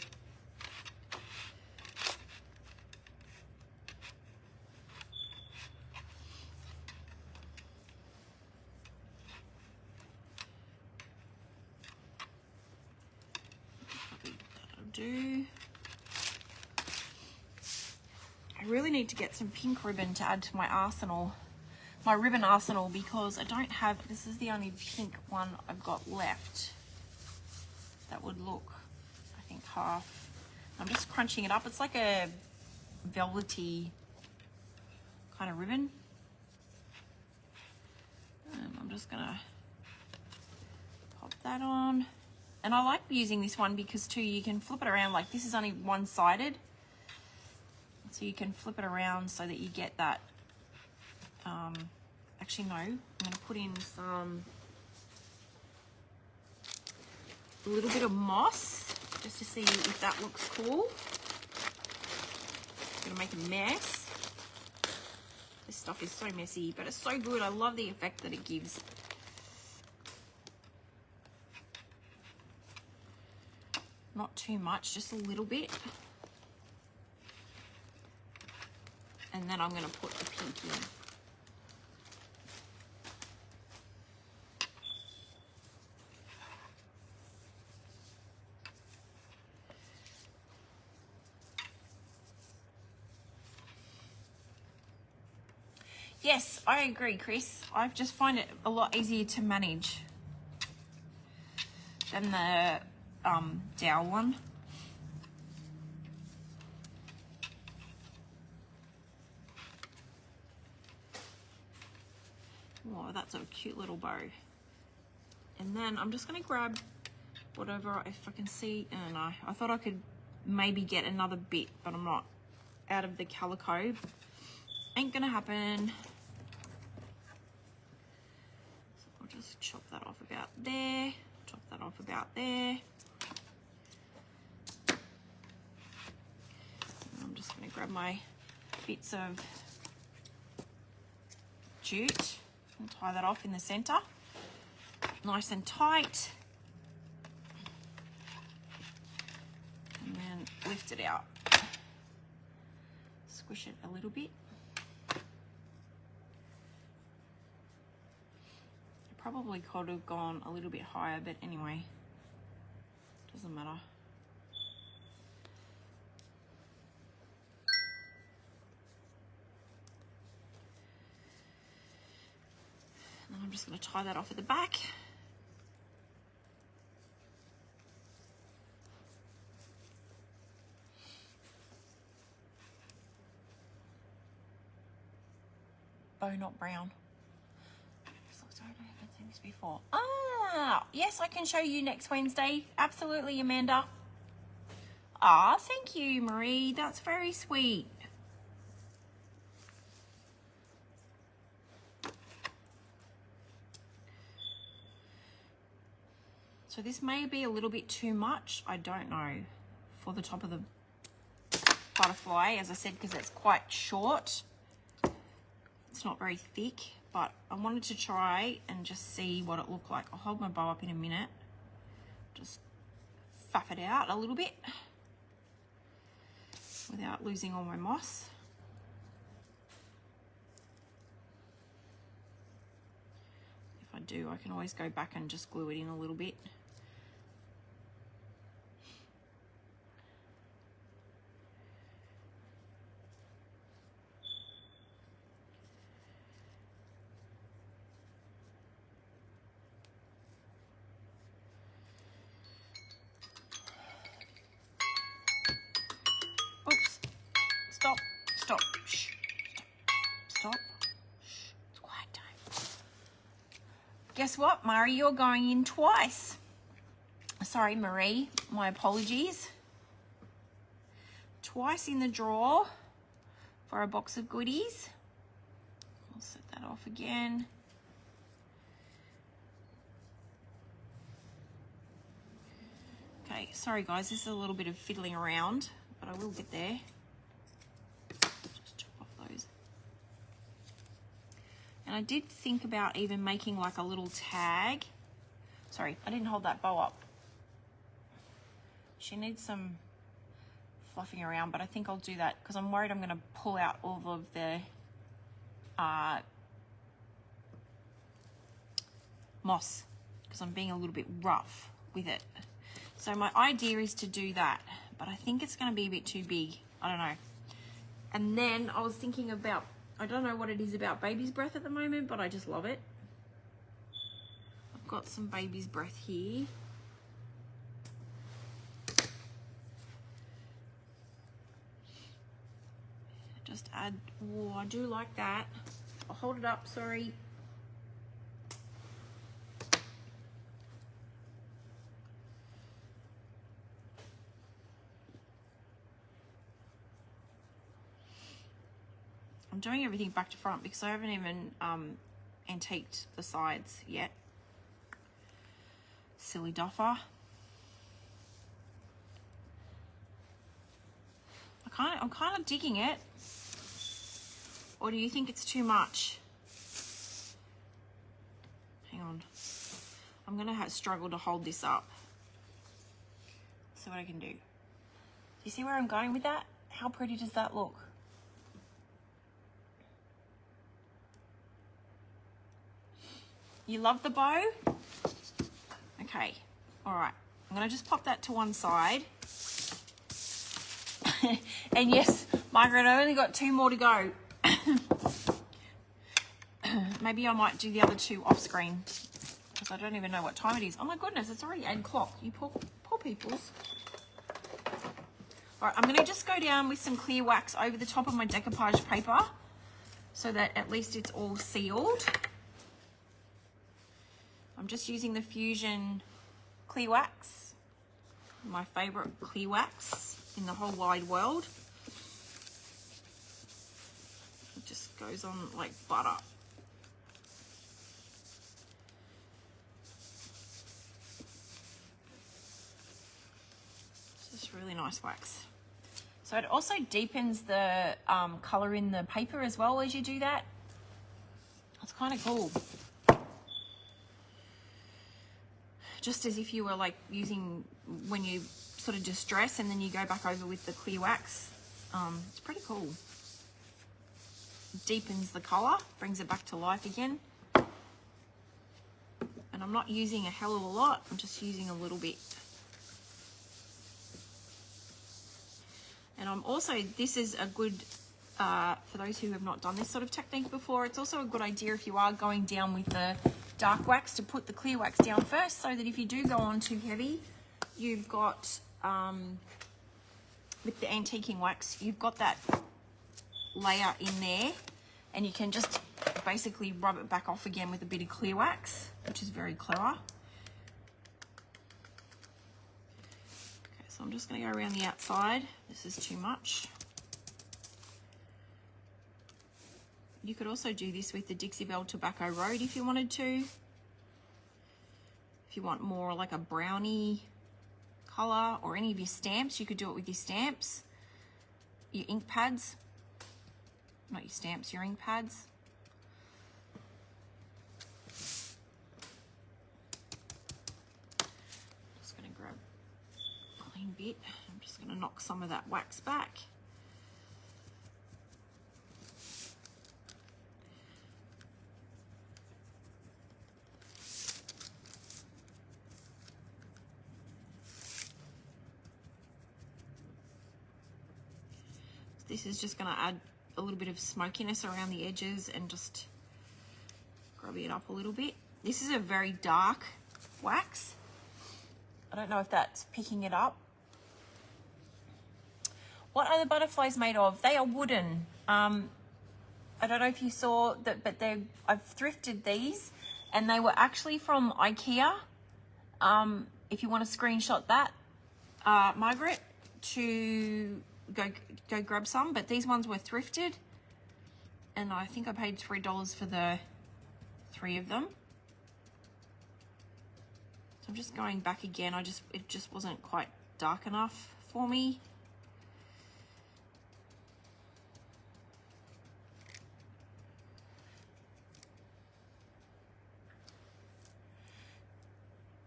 I really need to get some pink ribbon to add to my arsenal, my ribbon arsenal, because I don't have, this is the only pink one I've got left. That would look, I think, half. I'm just crunching it up. It's like a velvety kind of ribbon. And I'm just gonna pop that on. And I like using this one because too, you can flip it around, like this is only one-sided. So you can flip it around so that you get that, actually no, I'm gonna put in a little bit of moss just to see if that looks cool. I'm gonna make a mess. This stuff is so messy, but it's so good. I love the effect that it gives. Not too much, just a little bit. And then I'm going to put the pink in. Yes, I agree, Chris. I just find it a lot easier to manage than the dowel one. Oh, that's a cute little bow. And then I'm just going to grab whatever, if I can see. I don't know. I thought I could maybe get another bit, but I'm not. Out of the calico. Ain't going to happen. So I'll just chop that off about there. Chop that off about there. And I'm just going to grab my bits of jute and tie that off in the center, nice and tight, and then lift it out, squish it a little bit. I probably could have gone a little bit higher, but anyway, doesn't matter. And I'm just going to tie that off at the back. rainbow, not brown. Sorry, I haven't seen this before. Ah, yes, I can show you next Wednesday. Absolutely, Amanda. Ah, thank you, Marie. That's very sweet. So this may be a little bit too much, I don't know, for the top of the butterfly, as I said, because it's quite short. It's not very thick, but I wanted to try and just see what it looked like. I'll hold my bow up in a minute. Just faff it out a little bit without losing all my moss. If I do, I can always go back and just glue it in a little bit. Oops. Stop. Stop. Shh. Stop. Shh. It's quiet time. Guess what, Mari? You're going in twice. Sorry, Marie. My apologies. Twice in the draw for a box of goodies. I'll set that off again. Okay, sorry guys, this is a little bit of fiddling around, but I will get there. Just chop off those. And I did think about even making like a little tag. Sorry, I didn't hold that bow up. She needs some fluffing around, but I think I'll do that because I'm worried I'm going to pull out all of the moss because I'm being a little bit rough with it. So my idea is to do that, but I think it's going to be a bit too big. I don't know. And then I was thinking about, I don't know what it is about baby's breath at the moment, but I just love it. I've got some baby's breath here. Just add, oh, I do like that. I'll hold it up, sorry. I'm doing everything back to front because I haven't even antiqued the sides yet. Silly duffer. I'm kind of digging it. Or do you think it's too much? Hang on. I'm gonna struggle to hold this up. See what I can do. Do you see where I'm going with that? How pretty does that look? You love the bow? Okay, all right. I'm gonna just pop that to one side. And yes, Margaret, I only got 2 more to go. Maybe I might do the other 2 off screen because I don't even know what time it is. Oh my goodness, it's already 8 o'clock. You poor peoples. All right, I'm gonna just go down with some clear wax over the top of my decoupage paper so that at least it's all sealed. I'm just using the Fusion clear wax, my favorite clear wax in the whole wide world. It just goes on like butter. It's just really nice wax. So it also deepens the color in the paper as well as you do that. It's kind of cool. Just as if you were like using when you sort of distress and then you go back over with the clear wax. It's pretty cool. It deepens the color, brings it back to life again. And I'm not using a hell of a lot, I'm just using a little bit. And I'm also, this is a good, for those who have not done this sort of technique before, it's also a good idea if you are going down with the dark wax to put the clear wax down first so that if you do go on too heavy, you've got, with the antiquing wax, you've got that layer in there and you can just basically rub it back off again with a bit of clear wax, which is very clever. Okay, so I'm just going to go around the outside. This is too much. You could also do this with the Dixie Belle Tobacco Road if you wanted to. If you want more like a brownie colour, or any of your stamps, you could do it with your stamps, your ink pads. Not your stamps, your ink pads. Just going to grab a clean bit. I'm just going to knock some of that wax back. This is just going to add a little bit of smokiness around the edges and just grub it up a little bit. This is a very dark wax. I don't know if that's picking it up. What are the butterflies made of? They are wooden. I don't know if you saw that, but I've thrifted these and they were actually from IKEA. If you want to screenshot that, Margaret, to go grab some, but these ones were thrifted and I think I paid $3 for the 3 of them. So I'm just going back again. It just wasn't quite dark enough for me.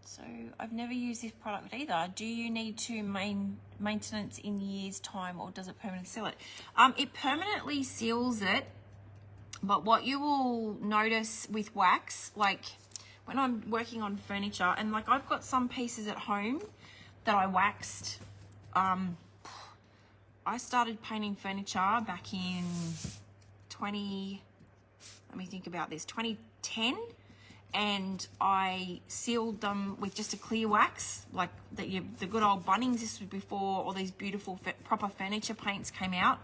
So I've never used this product either. Do you need to maintenance in years time, or does it permanently seal it? It permanently seals it, but what you will notice with wax, like when I'm working on furniture, and like I've got some pieces at home that I waxed. I started painting furniture back in 2010. And I sealed them with just a clear wax, like the good old Bunnings. This was before all these beautiful proper furniture paints came out.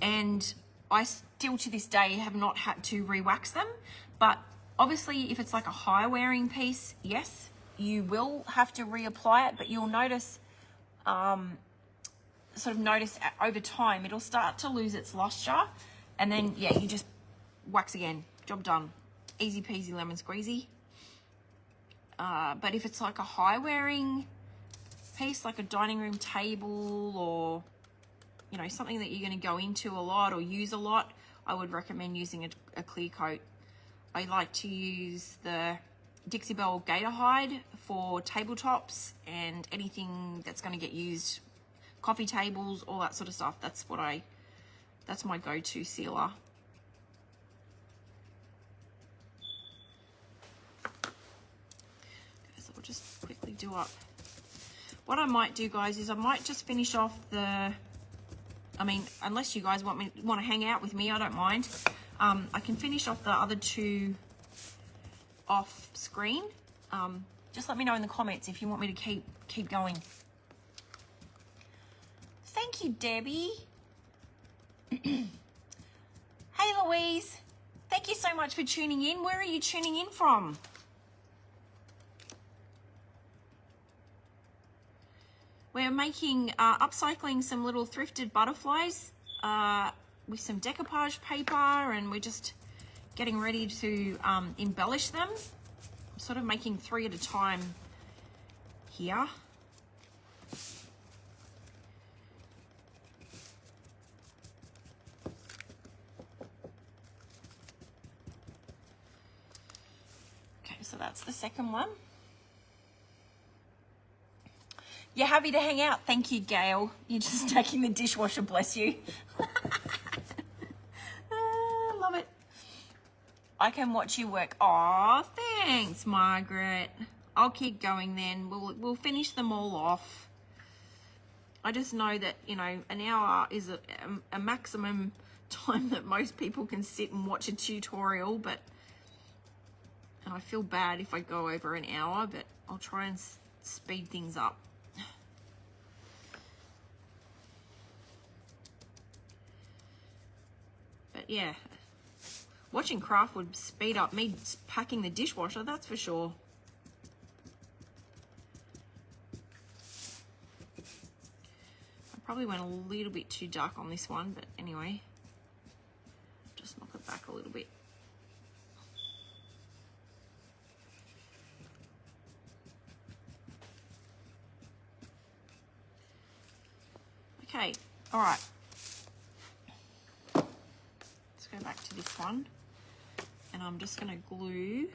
And I still to this day have not had to re-wax them. But obviously if it's like a high wearing piece, yes, you will have to reapply it, but you'll notice, notice over time, it'll start to lose its luster. And then, yeah, you just wax again, job done. Easy peasy lemon squeezy. But if it's like a high wearing piece, like a dining room table, or you know, something that you're going to go into a lot or use a lot, I would recommend using a clear coat. I like to use the Dixie Belle Gator Hide for tabletops and anything that's going to get used, coffee tables, all that sort of stuff. That's my go-to sealer. Just quickly do up. What I might do, guys, is I might just finish off unless you guys want to hang out with me, I don't mind. I can finish off the other 2 off screen. Just let me know in the comments if you want me to keep going. Thank you, Debbie. Hey, Louise. Thank you so much for tuning in. Where are you tuning in from? We're making, upcycling some little thrifted butterflies with some decoupage paper, and we're just getting ready to embellish them. I'm sort of making 3 at a time here. Okay, so that's the second one. You're happy to hang out. Thank you, Gail. You're just stacking the dishwasher, bless you. Love it. I can watch you work. Aw, thanks, Margaret. I'll keep going then. We'll finish them all off. I just know that, you know, an hour is a maximum time that most people can sit and watch a tutorial, and I feel bad if I go over an hour, but I'll try and speed things up. But yeah, Watching craft would speed up me packing the dishwasher, that's for sure. I probably went a little bit too dark on this one, but anyway, just knock it back a little bit. Okay, all right. Let's go back to this one. And I'm just going to glue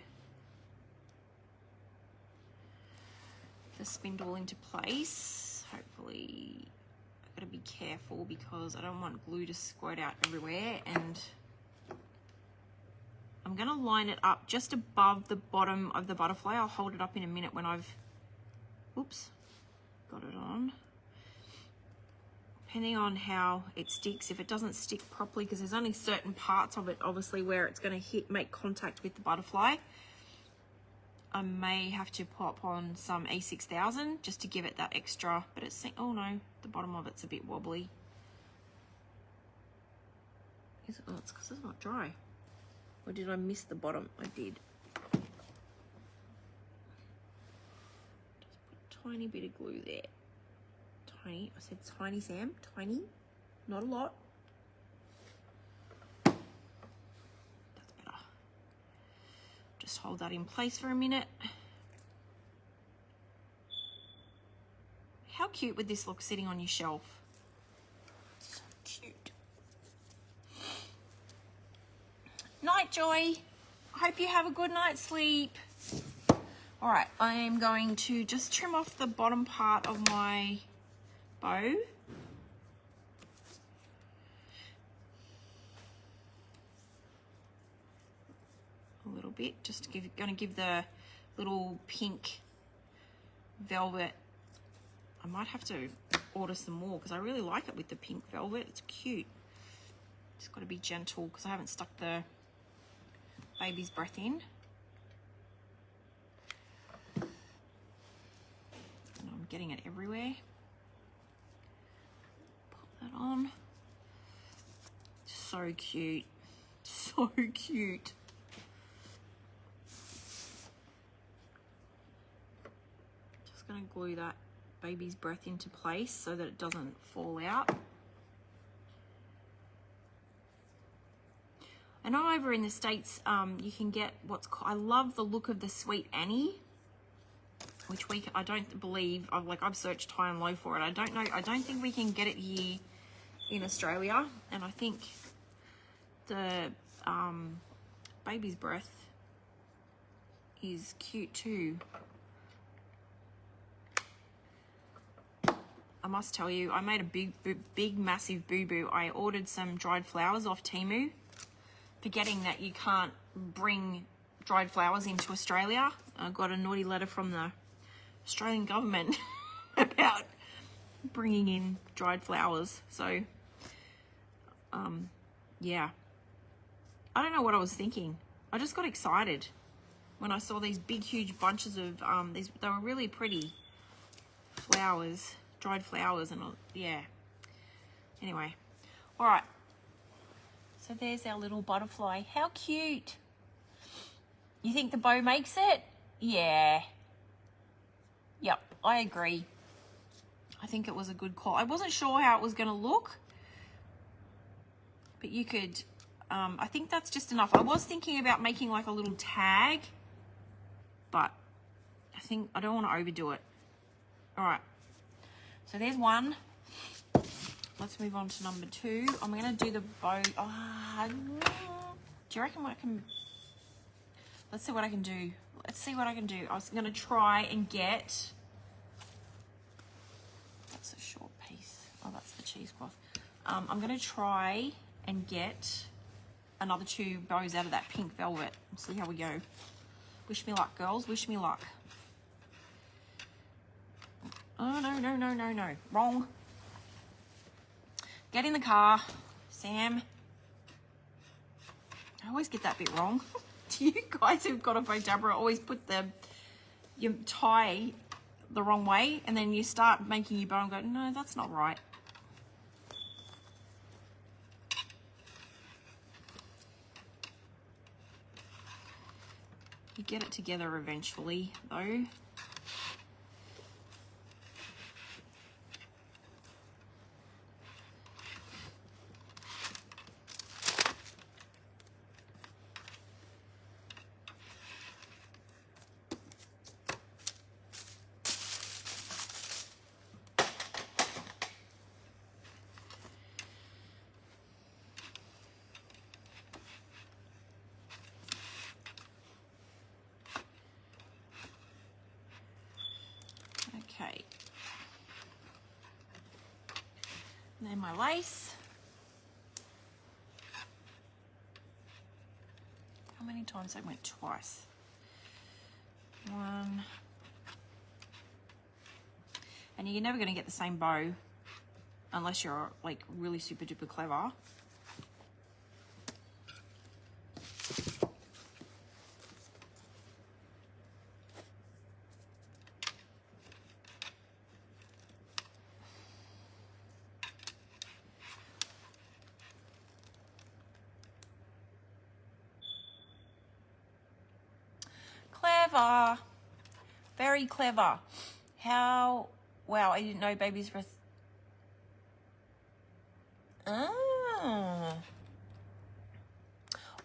the spindle into place. Hopefully, I've got to be careful because I don't want glue to squirt out everywhere. And I'm going to line it up just above the bottom of the butterfly. I'll hold it up in a minute when I've, oops, got it on. Depending on how it sticks, if it doesn't stick properly, because there's only certain parts of it obviously where it's going to make contact with the butterfly, I may have to pop on some E6000 just to give it that extra, but it's, oh no, the bottom of it's a bit wobbly. Is it? Oh, it's because it's not dry. Or did I miss the bottom? I did. Just put a tiny bit of glue there. Tiny, I said tiny, Sam, tiny, not a lot. That's better. Just hold that in place for a minute. How cute would this look sitting on your shelf? So cute. Night, Joy. I hope you have a good night's sleep. All right, I am going to just trim off the bottom part of my bow. A little bit, just to going to give the little pink velvet. I might have to order some more because I really like it with the pink velvet. It's cute. Just got to be gentle because I haven't stuck the baby's breath in. And I'm getting it everywhere. That on. So cute. So cute. Just going to glue that baby's breath into place so that it doesn't fall out. I know over in the States you can get what's called, I love the look of the Sweet Annie, which I don't believe, I've searched high and low for it. I don't think we can get it here in Australia. And I think the baby's breath is cute too. I must tell you, I made a big massive boo-boo. I ordered some dried flowers off Temu, forgetting that you can't bring dried flowers into Australia. I got a naughty letter from the Australian government about bringing in dried flowers. So, yeah. I don't know what I was thinking. I just got excited when I saw these big, huge bunches of, they were really pretty flowers, dried flowers, and yeah. Anyway, all right. So there's our little butterfly. How cute. You think the bow makes it? Yeah. Yep, I agree. I think it was a good call. I wasn't sure how it was going to look, but you could, I think that's just enough. I was thinking about making like a little tag, but I think I don't want to overdo it. All right, so there's one. Let's move on to number 2. I'm going to do the bow. Do you reckon I can? Let's see what I can do. Let's see what I can do. I was going to try and get, that's a short piece. Oh, that's the cheesecloth. I'm going to try and get another 2 bows out of that pink velvet and see how we go. Wish me luck, girls. Wish me luck. Oh, no. Wrong. Get in the car, Sam. I always get that bit wrong. Do you guys who've got a bow dabber always put your tie the wrong way and then you start making your bow and go, no, that's not right. You get it together eventually, though. Okay. And then my lace. How many times I went? Twice. One. And you're never going to get the same bow unless you're like really super duper clever. Clever. Very clever. How, wow, I didn't know baby's breath. Oh.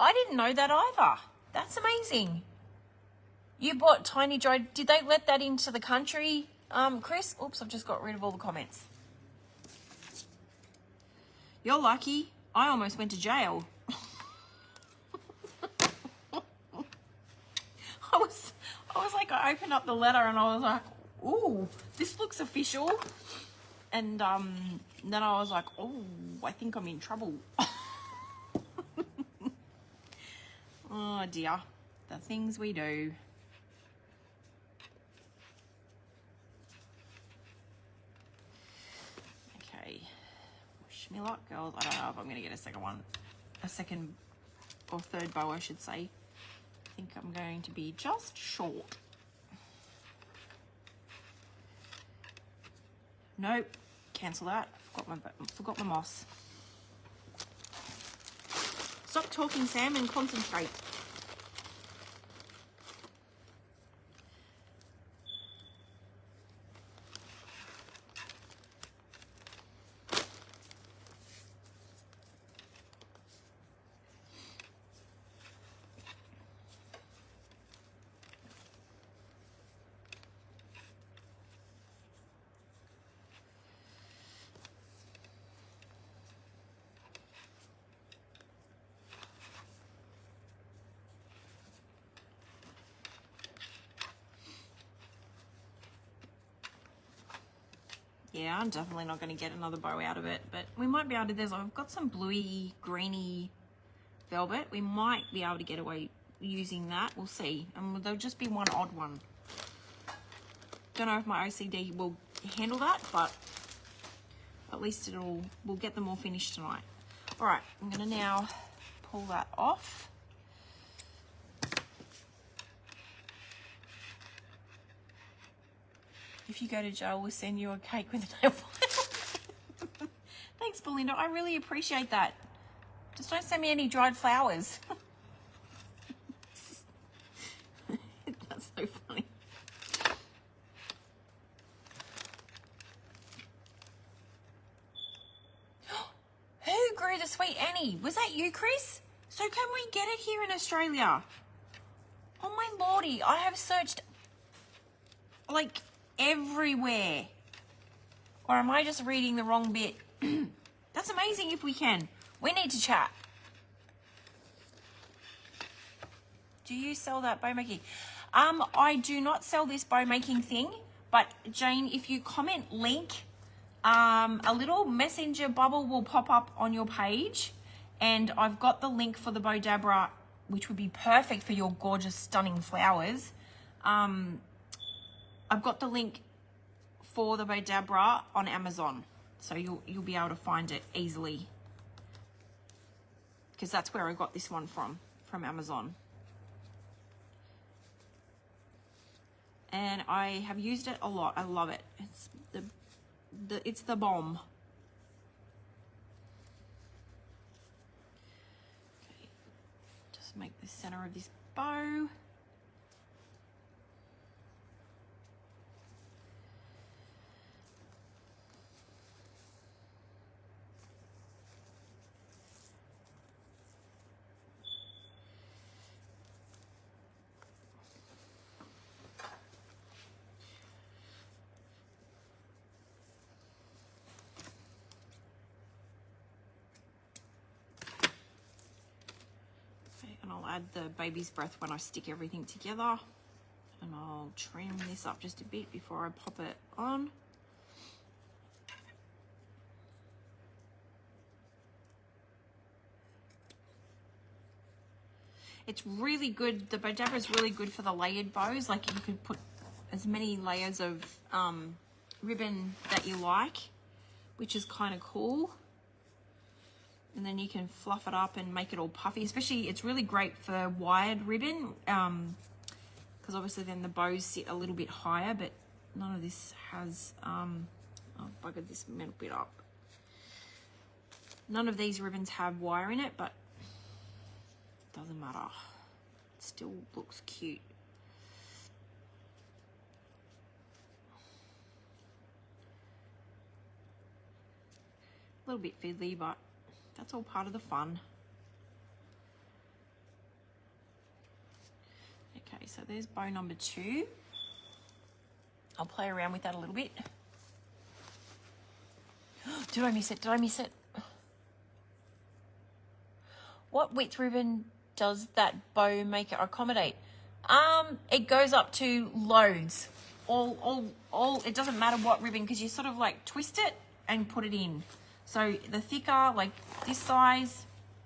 I didn't know that either. That's amazing. You bought tiny dried, did they let that into the country, Chris? Oops, I've just got rid of all the comments. You're lucky. I almost went to jail. I was like, I opened up the letter and I was like, ooh, this looks official. And then I was like, oh, I think I'm in trouble. Oh dear, the things we do. Okay, wish me luck, girls. I don't know if I'm gonna get a second or third bow, I should say. I think I'm going to be just short. Nope, cancel that. Forgot my moss. Stop talking, Sam, and concentrate. Yeah, I'm definitely not going to get another bow out of it, but we might be able to. I've got some bluey, greeny velvet. We might be able to get away using that. We'll see. And there'll just be one odd one. Don't know if my OCD will handle that, but at least we'll get them all finished tonight. All right, I'm going to now pull that off. If you go to jail, we'll send you a cake with a nail file. Thanks, Belinda. I really appreciate that. Just don't send me any dried flowers. That's so funny. Who grew the sweet Annie? Was that you, Chris? So can we get it here in Australia? Oh my lordy, I have searched like everywhere. Or am I just reading the wrong bit? That's amazing if we can. We need to chat. Do you sell that bow making? I do not sell this bow making thing, but Jane, if you comment link, a little messenger bubble will pop up on your page, and I've got the link for the Bow Dabra, which would be perfect for your gorgeous, stunning flowers. I've got the link for the Bow Dabra on Amazon, so you'll be able to find it easily, because that's where I got this one from Amazon. And I have used it a lot. I love it. It's the bomb. Okay. Just make the center of this bow. And I'll add the baby's breath when I stick everything together. And I'll trim this up just a bit before I pop it on. It's really good. The bow dabber is really good for the layered bows. Like you can put as many layers of ribbon that you like, which is kind of cool. And then you can fluff it up and make it all puffy. Especially, it's really great for wired ribbon, because obviously then the bows sit a little bit higher, but none of this has, I've buggered this middle bit up. None of these ribbons have wire in it, but doesn't matter. It still looks cute. A little bit fiddly, but that's all part of the fun. Okay, so there's bow number 2. I'll play around with that a little bit. Did I miss it? Did I miss it? What width ribbon does that bow make it accommodate? It goes up to loads. All it doesn't matter what ribbon, because you sort of like twist it and put it in. So the thicker, like this size,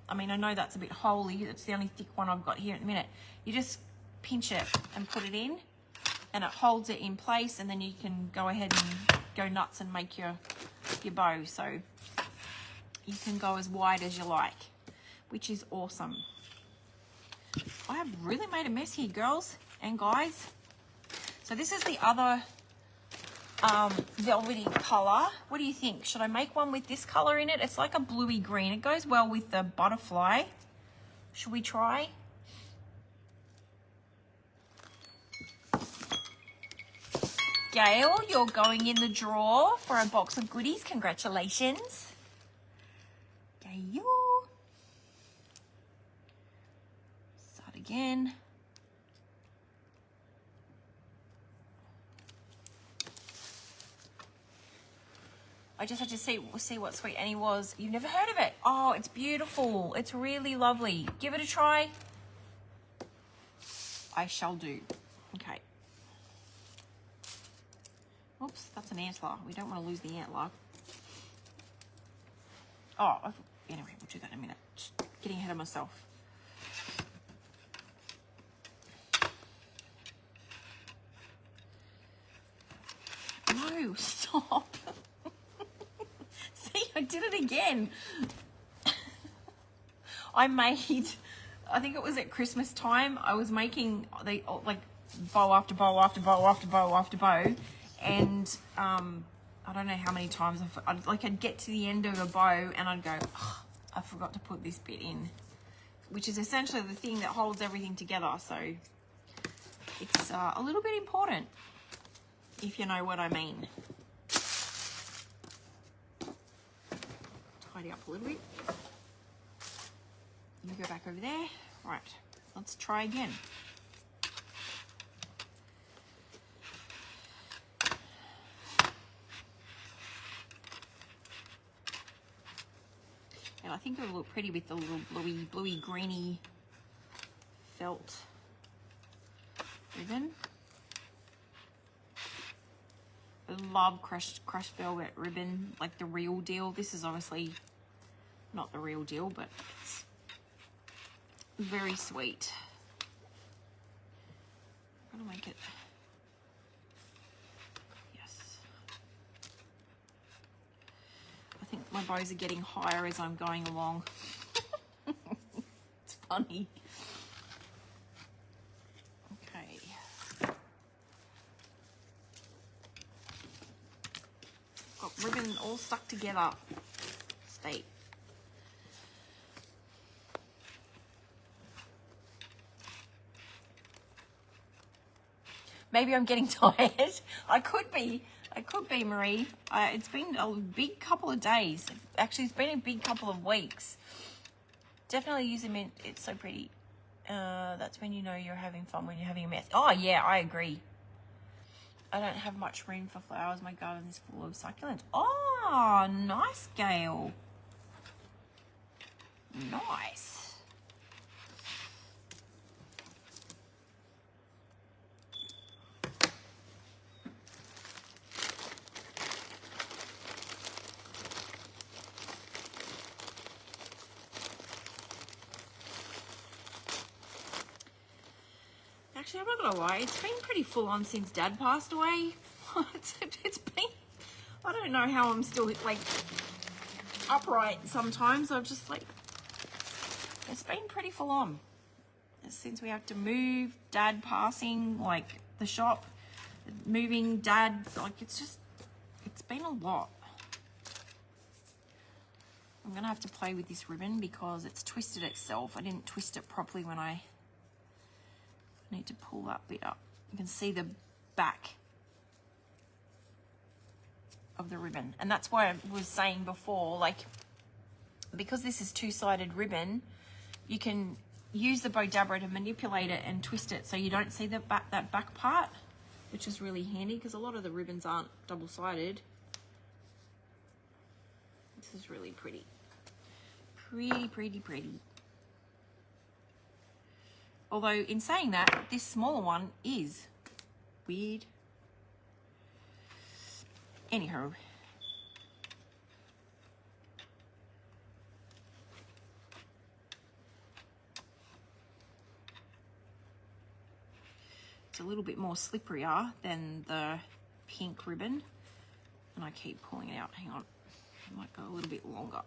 I mean, I know that's a bit holy. It's the only thick one I've got here at the minute. You just pinch it and put it in, and it holds it in place, and then you can go ahead and go nuts and make your bow. So you can go as wide as you like, which is awesome. I have really made a mess here, girls and guys. So this is the other velvety color. What do you think? Should I make one with this color in it? It's like a bluey green. It goes well with the butterfly. Should we try? Gail, you're going in the draw for a box of goodies. Congratulations. Gail. Start again. I just had to see what Sweet Annie was. You've never heard of it? Oh, it's beautiful. It's really lovely. Give it a try. I shall do. Okay. Oops, that's an antler. We don't want to lose the antler. Oh, anyway, we'll do that in a minute. Just getting ahead of myself. No, stop. I did it again. I think it was at Christmas time, I was making like bow after bow after bow after bow after bow, and I don't know how many times I'd get to the end of a bow and I'd go, oh, I forgot to put this bit in, which is essentially the thing that holds everything together. So it's a little bit important, if you know what I mean. Tidy up a little bit. You go back over there. Right, let's try again. And I think it'll look pretty with the little bluey greeny felt ribbon. I love crushed velvet ribbon, like the real deal. This is obviously not the real deal, but it's very sweet. I'm gonna make it, yes. I think my bows are getting higher as I'm going along. It's funny. Ribbon all stuck together. State. Maybe I'm getting tired. I could be, Marie. It's been a big couple of days. Actually, it's been a big couple of weeks. Definitely use a mint. It's so pretty. That's when you know you're having fun, when you're having a mess. Oh yeah, I agree. I don't have much room for flowers. My garden is full of succulents. Oh, nice, Gail. Nice. Actually, I'm not gonna lie, it's been pretty full on since Dad passed away. It's been, I don't know how I'm still like upright sometimes. I'm just like, it's been pretty full on since we have to move, Dad passing, like the shop, moving, Dad, like it's been a lot. I'm gonna have to play with this ribbon because it's twisted itself. I didn't twist it properly when I need to pull that bit up. You can see the back of the ribbon, and that's why I was saying before, like, because this is two-sided ribbon, you can use the bow dabber to manipulate it and twist it so you don't see that back part, which is really handy because a lot of the ribbons aren't double-sided. This is really pretty. Pretty. Although in saying that, this smaller one is weird. Anyhow. It's a little bit more slipperier than the pink ribbon. And I keep pulling it out. Hang on. It might go a little bit longer.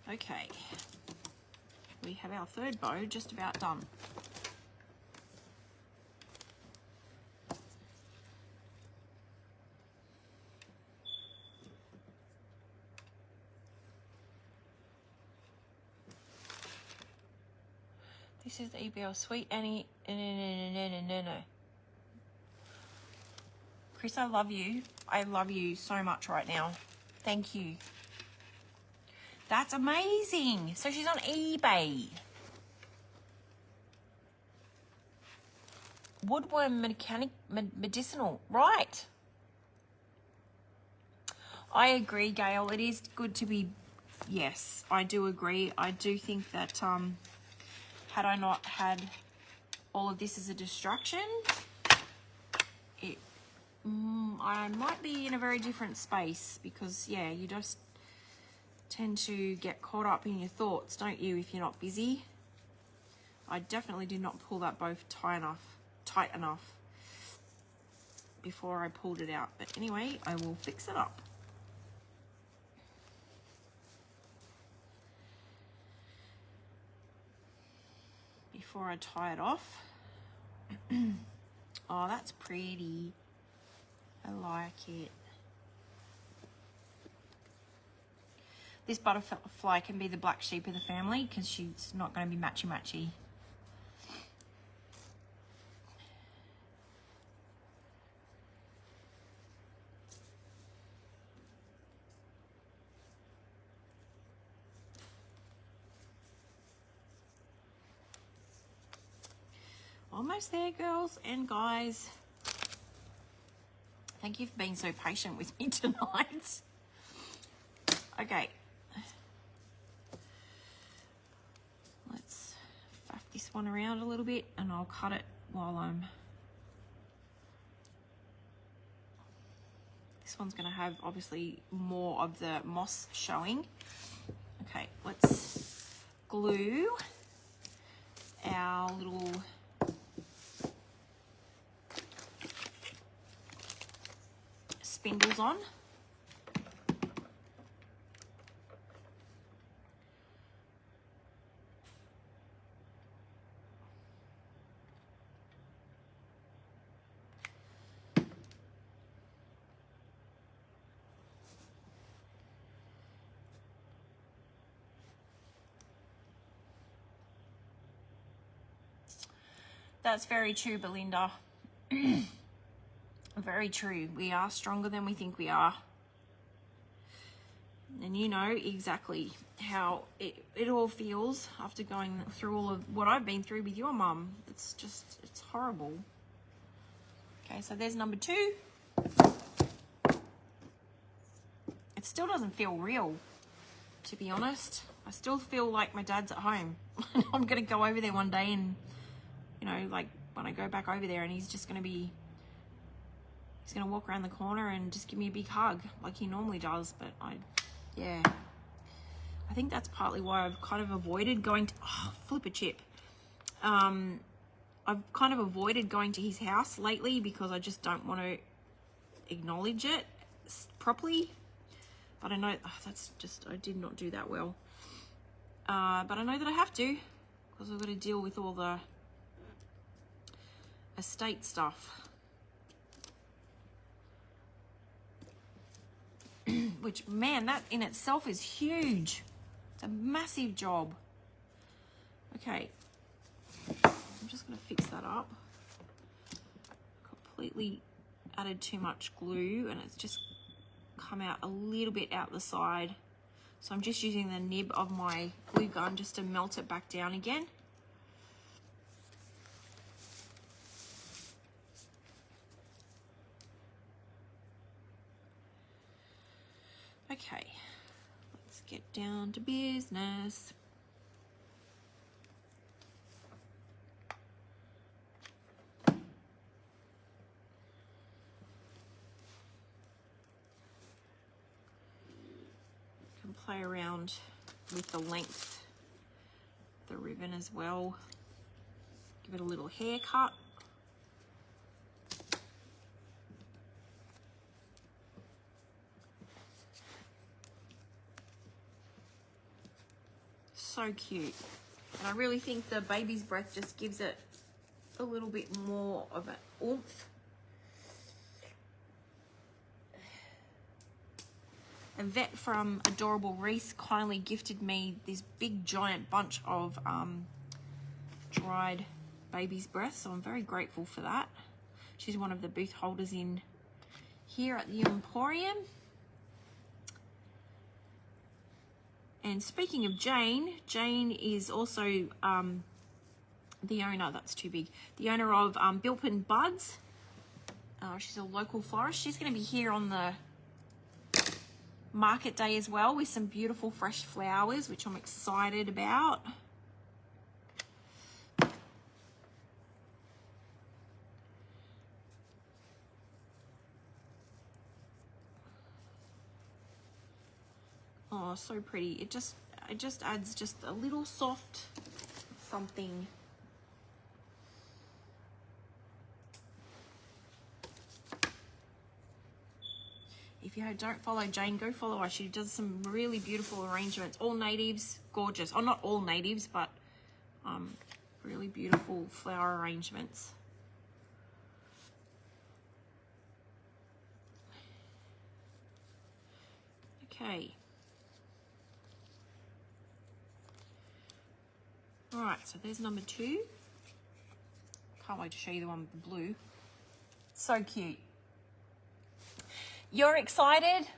Okay, we have our third bow just about done. This is the EBL Sweet Annie. No. Chris, I love you. I love you so much right now. Thank you. That's amazing. So she's on eBay. Woodworm medicinal. Right. I agree, Gail. It is good to be... Yes, I do agree. I do think that had I not had all of this as a distraction, I might be in a very different space because, yeah, you just tend to get caught up in your thoughts, don't you, if you're not busy? I definitely did not pull that bow tight enough before I pulled it out. But anyway, I will fix it up. Before I tie it off. Oh, that's pretty. I like it. This butterfly can be the black sheep of the family because she's not going to be matchy-matchy. Almost there, girls and guys. Thank you for being so patient with me tonight. Okay. Let's faff this one around a little bit and I'll cut it while I'm... This one's going to have obviously more of the moss showing. Okay, let's glue our little spindles on. That's very true, Belinda. Very true. We are stronger than we think we are. And you know exactly how it all feels after going through all of what I've been through with your mum. It's horrible. Okay, so there's number 2. It still doesn't feel real, to be honest. I still feel like my dad's at home. I'm going to go over there one day and, you know, like when I go back over there and he's just going to be, he's gonna walk around the corner and just give me a big hug like he normally does. But yeah, I think that's partly why I've kind of avoided going to, flip a chip. I've kind of avoided going to his house lately because I just don't want to acknowledge it properly. But I know I did not do that well. But I know that I have to because I've got to deal with all the estate stuff. Which, man, that in itself is huge. It's a massive job. Okay. I'm just going to fix that up. Completely added too much glue and it's just come out a little bit out the side. So I'm just using the nib of my glue gun just to melt it back down again. Okay, let's get down to business. Can play around with the length of the ribbon as well. Give it a little haircut. So cute. And I really think the baby's breath just gives it a little bit more of an oomph. A vet from Adorable Reese kindly gifted me this big giant bunch of dried baby's breath, so I'm very grateful for that. She's one of the booth holders in here at the Emporium. And speaking of Jane, Jane is also the owner, that's too big, the owner of Bilpin Buds. She's a local florist. She's going to be here on the market day as well with some beautiful fresh flowers, which I'm excited about. Oh, so pretty. It just adds just a little soft something. If you don't follow Jane, go follow her. She does some really beautiful arrangements. All natives, gorgeous. Oh, not all natives, but really beautiful flower arrangements. Okay. All right, so there's number 2. Can't wait to show you the one with the blue. So cute. You're excited?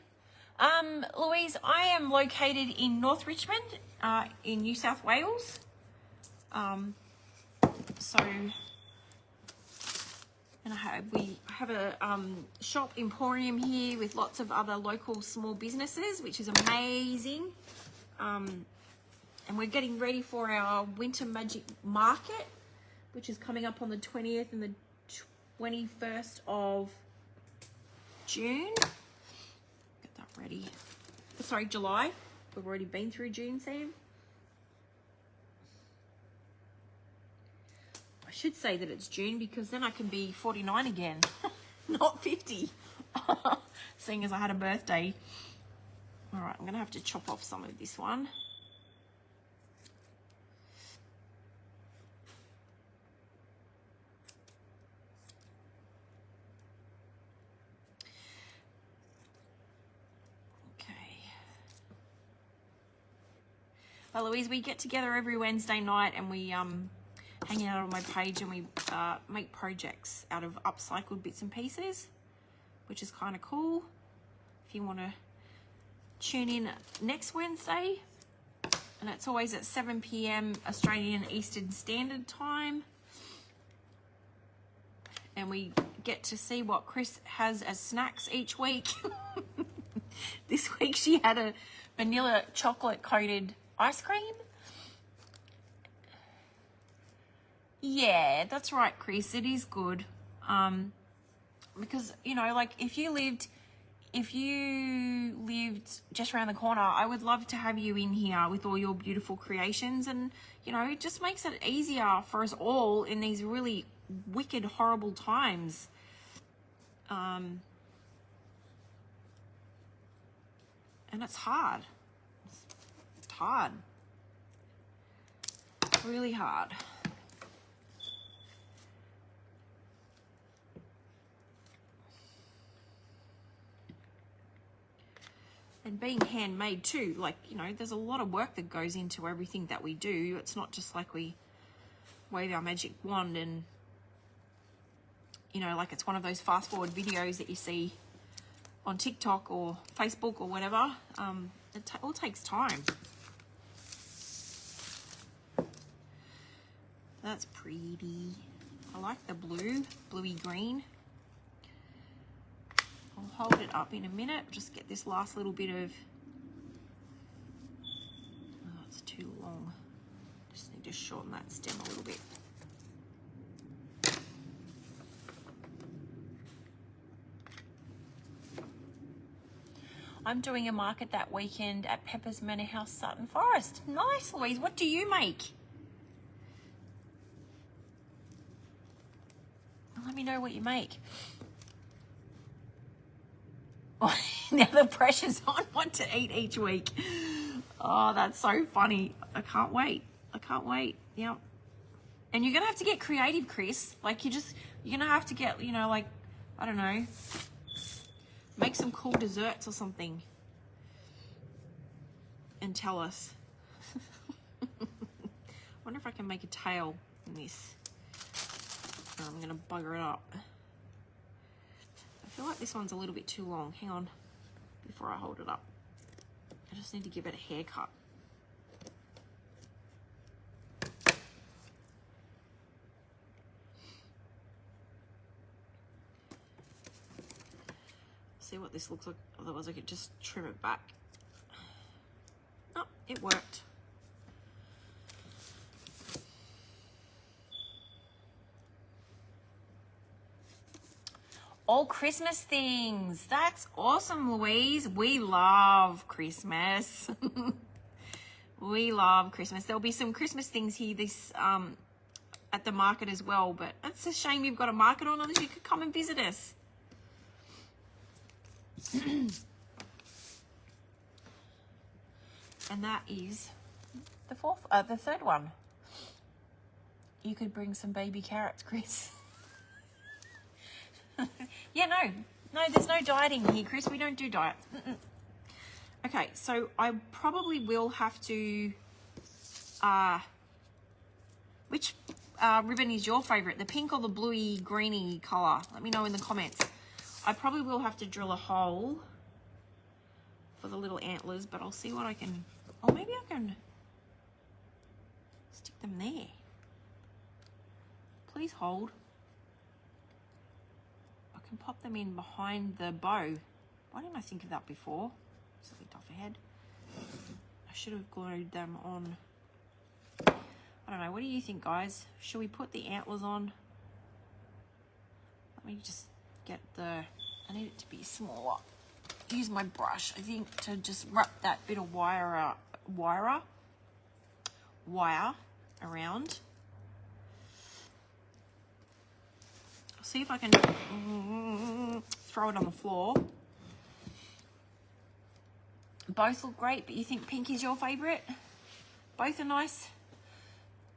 Louise, I am located in North Richmond, in New South Wales. We have a shop emporium here with lots of other local small businesses, which is amazing. And we're getting ready for our Winter Magic Market, which is coming up on the 20th and the 21st of June. Get that ready. Sorry, July. We've already been through June, Sam. I should say that it's June because then I can be 49 again, not 50. Seeing as I had a birthday. All right, I'm going to have to chop off some of this one. Well, Louise, we get together every Wednesday night and we hang out on my page and we make projects out of upcycled bits and pieces, which is kind of cool. If you want to tune in next Wednesday, and it's always at 7 p.m. Australian Eastern Standard Time. And we get to see what Chris has as snacks each week. This week she had a vanilla chocolate coated ice cream. Yeah, that's right, Chris. It is good. because, you know, like if you lived just around the corner, I would love to have you in here with all your beautiful creations. And, you know, it just makes it easier for us all in these really wicked, horrible times. And it's hard. It's hard. It's really hard. And being handmade too, like, you know, there's a lot of work that goes into everything that we do. It's not just like we wave our magic wand and, you know, like it's one of those fast forward videos that you see on TikTok or Facebook or whatever. It all takes time. That's pretty. I like the blue, bluey green. I'll hold it up in a minute. Just get this last little bit of, oh, it's too long. Just need to shorten that stem a little bit. I'm doing a market that weekend at Pepper's Manor House, Sutton Forest. Nice, Louise. What do you make? Let me know what you make. Now the pressure's on what to eat each week. Oh, that's so funny. I can't wait. I can't wait. Yep. And you're going to have to get creative, Chris. Like you're going to have to get, you know, like, I don't know, make some cool desserts or something. And tell us. I wonder if I can make a tail in this. I'm going to bugger it up. I feel like this one's a little bit too long. Hang on, before I hold it up. I just need to give it a haircut. See what this looks like. Otherwise I could just trim it back. Oh, it worked. All Christmas things. That's awesome, Louise. We love Christmas. We love Christmas. There'll be some Christmas things here this at the market as well, but it's a shame you've got a market on, otherwise you could come and visit us. And that is the third one. You could bring some baby carrots, Chris. Yeah, no, there's no dieting here, Chris. We don't do diets. Okay, so I probably will have to, which ribbon is your favorite, the pink or the bluey greeny color? Let me know in the comments. I probably will have to drill a hole for the little antlers, but I'll see what I can, or maybe I can stick them there. Please hold. I can pop them in behind the bow. Why didn't I think of that before? Just a bit off ahead. I should have glued them on. I don't know. What do you think, guys? Should we put the antlers on? Let me just get the, I need it to be smaller. Use my brush, I think, to just wrap that bit of wire around. See if I can throw it on the floor. Both look great, but you think pink is your favorite? Both are nice,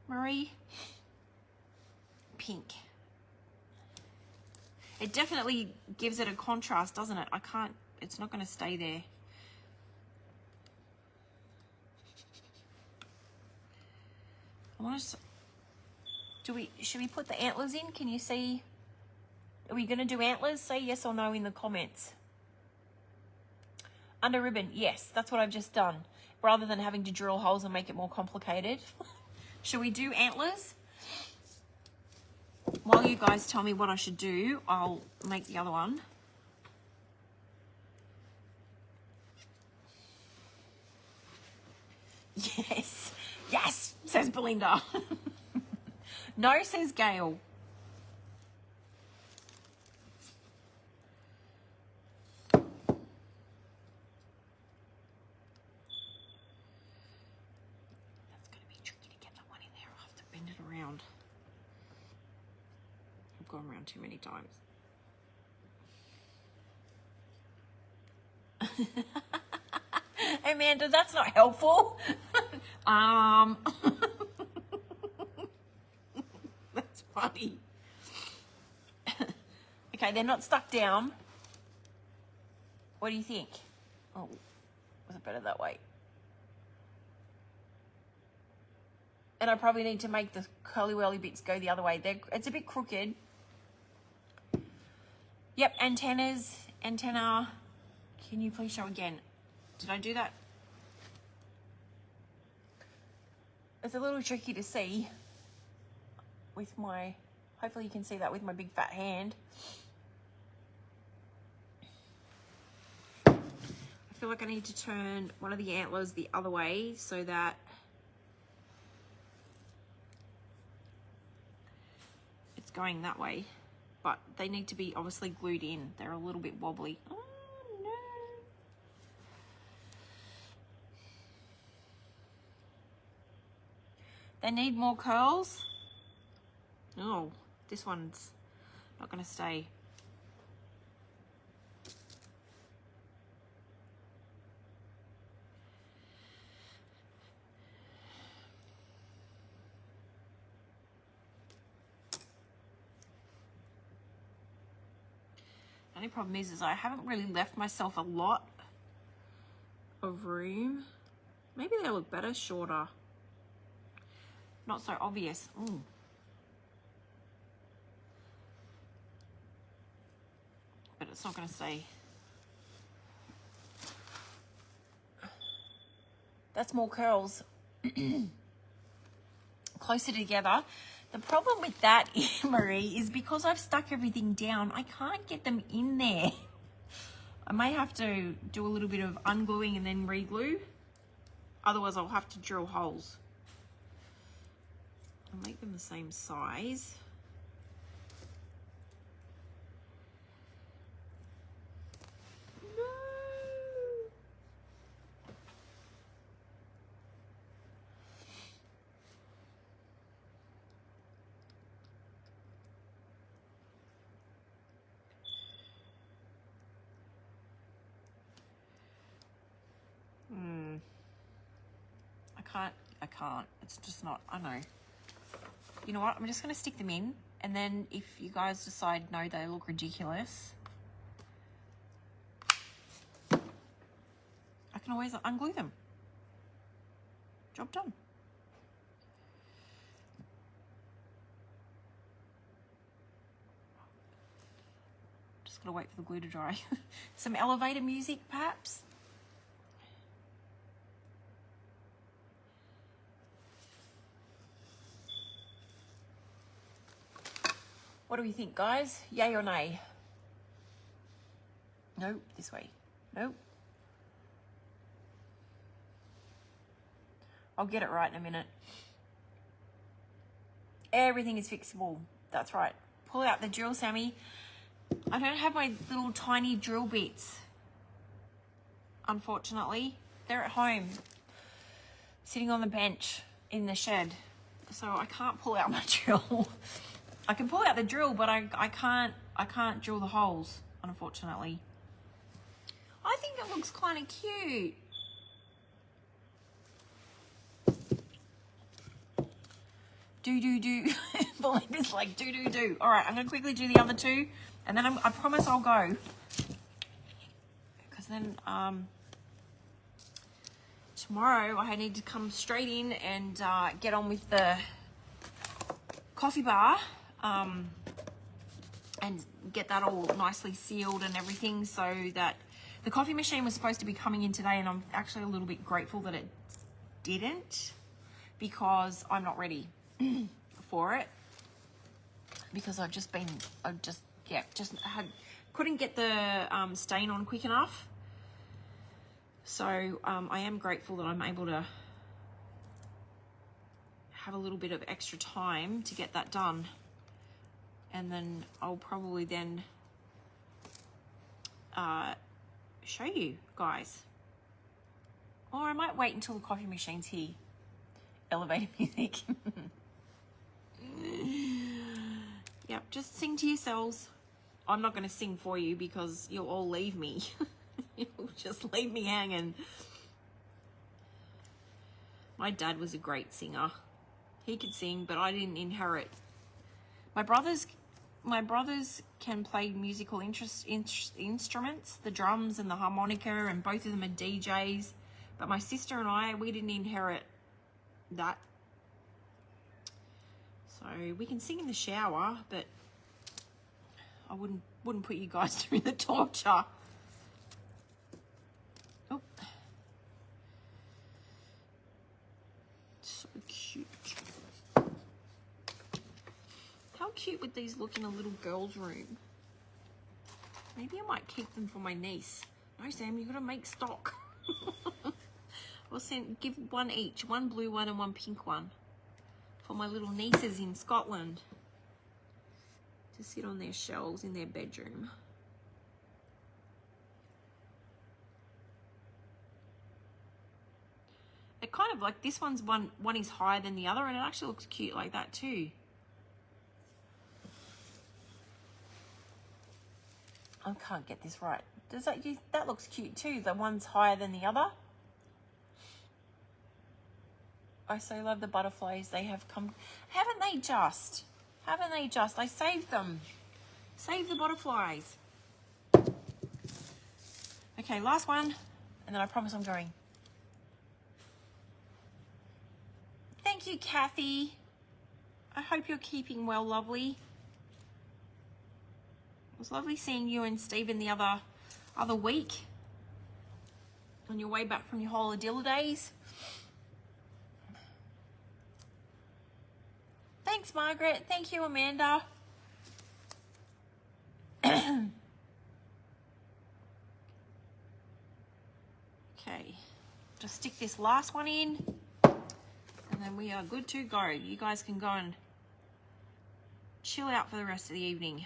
Marie. Pink. It definitely gives it a contrast, doesn't it? It's not going to stay there. I want to, should we put the antlers in? Can you see? Are we going to do antlers? Say yes or no in the comments. Under ribbon, yes, that's what I've just done. Rather than having to drill holes and make it more complicated. Should we do antlers? While you guys tell me what I should do, I'll make the other one. Yes, yes, says Belinda. No, says Gail. gone around too many times. Amanda, that's not helpful. That's funny. Okay, they're not stuck down. What do you think? Oh, was it better that way? And I probably need to make the curly whirly bits go the other way. It's a bit crooked. Yep, antenna. Can you please show again? Did I do that? It's a little tricky to see with my, hopefully you can see that with my big fat hand. I feel like I need to turn one of the antlers the other way so that it's going that way, but they need to be obviously glued in. They're a little bit wobbly. Oh no. They need more curls. Oh, this one's not going to stay. The only problem is I haven't really left myself a lot of room. Maybe they look better shorter. Not so obvious. Ooh. But it's not going to stay. That's more curls closer together. The problem with that, Marie, is because I've stuck everything down, I can't get them in there. I may have to do a little bit of ungluing and then re-glue. Otherwise, I'll have to drill holes. I'll make them the same size. I can't. It's just not, I know. You know what? I'm just going to stick them in. And then if you guys decide, no, they look ridiculous, I can always unglue them. Job done. Just got to wait for the glue to dry. Some elevator music, perhaps. What do we think, guys? Yay or nay? No, this way. No. I'll get it right in a minute. Everything is fixable. That's right. Pull out the drill, Sammy. I don't have my little tiny drill bits, unfortunately. They're at home, sitting on the bench in the shed. So I can't pull out my drill. I can pull out the drill, but I can't drill the holes, unfortunately. I think it looks kind of cute. Do. Belinda's like do. All right, I'm gonna quickly do the other two, and then I promise I'll go. Because then tomorrow I need to come straight in and get on with the coffee bar. And get that all nicely sealed and everything, so that the coffee machine was supposed to be coming in today, and I'm actually a little bit grateful that it didn't, because I'm not ready for it, because couldn't get the stain on quick enough. So I am grateful that I'm able to have a little bit of extra time to get that done. And then I'll probably then show you guys. Or I might wait until the coffee machine's here. Elevator music. Yep. just sing to yourselves. I'm not going to sing for you because you'll all leave me. You'll just leave me hanging. My dad was a great singer. He could sing, but I didn't inherit. My brothers can play musical instruments, the drums and the harmonica, and both of them are DJs. But my sister and I, we didn't inherit that. So we can sing in the shower, but I wouldn't put you guys through the torture. Oh, so cute. How cute would these look in a little girl's room? Maybe I might keep them for my niece. No, Sam, you've got to make stock. We'll give one each, one blue one and one pink one, for my little nieces in Scotland to sit on their shelves in their bedroom. It kind of like, this one's one is higher than the other, and it actually looks cute like that too. I can't get this right. Does that looks cute too? The one's higher than the other. I so love the butterflies. They have come. Haven't they just? I saved them. Save the butterflies. Okay, last one, and then I promise I'm going. Thank you, Kathy. I hope you're keeping well, lovely. It was lovely seeing you and Stephen the other week on your way back from your holidays. Thanks, Margaret. Thank you, Amanda. Okay, just stick this last one in, and then we are good to go. You guys can go and chill out for the rest of the evening.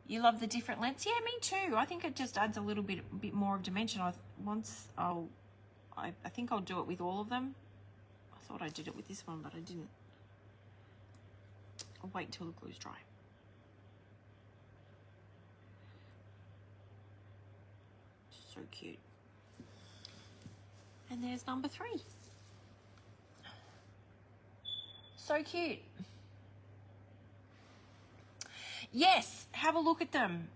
You love the different lengths? Yeah, me too. I think it just adds a little bit more of dimension. I think I'll do it with all of them. I thought I did it with this one, but I didn't. I'll wait till the glue's dry. So cute. And there's number 3. So cute. Yes, have a look at them.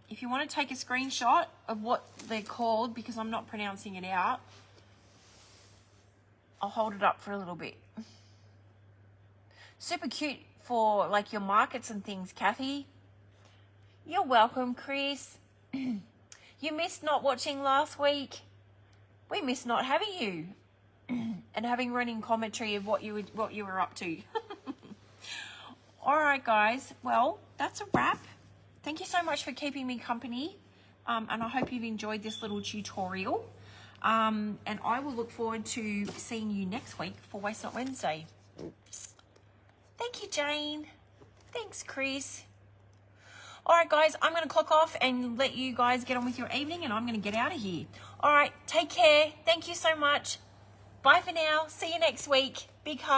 If you want to take a screenshot of what they're called, because I'm not pronouncing it out, I'll hold it up for a little bit. Super cute for like your markets and things, Kathy. You're welcome, Chris. You missed not watching last week. We missed not having you and having running commentary of what you were up to. All right, guys. Well, that's a wrap. Thank you so much for keeping me company. And I hope you've enjoyed this little tutorial. And I will look forward to seeing you next week for Waste Not Wednesday. Thank you, Jane. Thanks, Chris. All right, guys, I'm going to clock off and let you guys get on with your evening, and I'm going to get out of here. All right, take care. Thank you so much. Bye for now. See you next week. Big hug.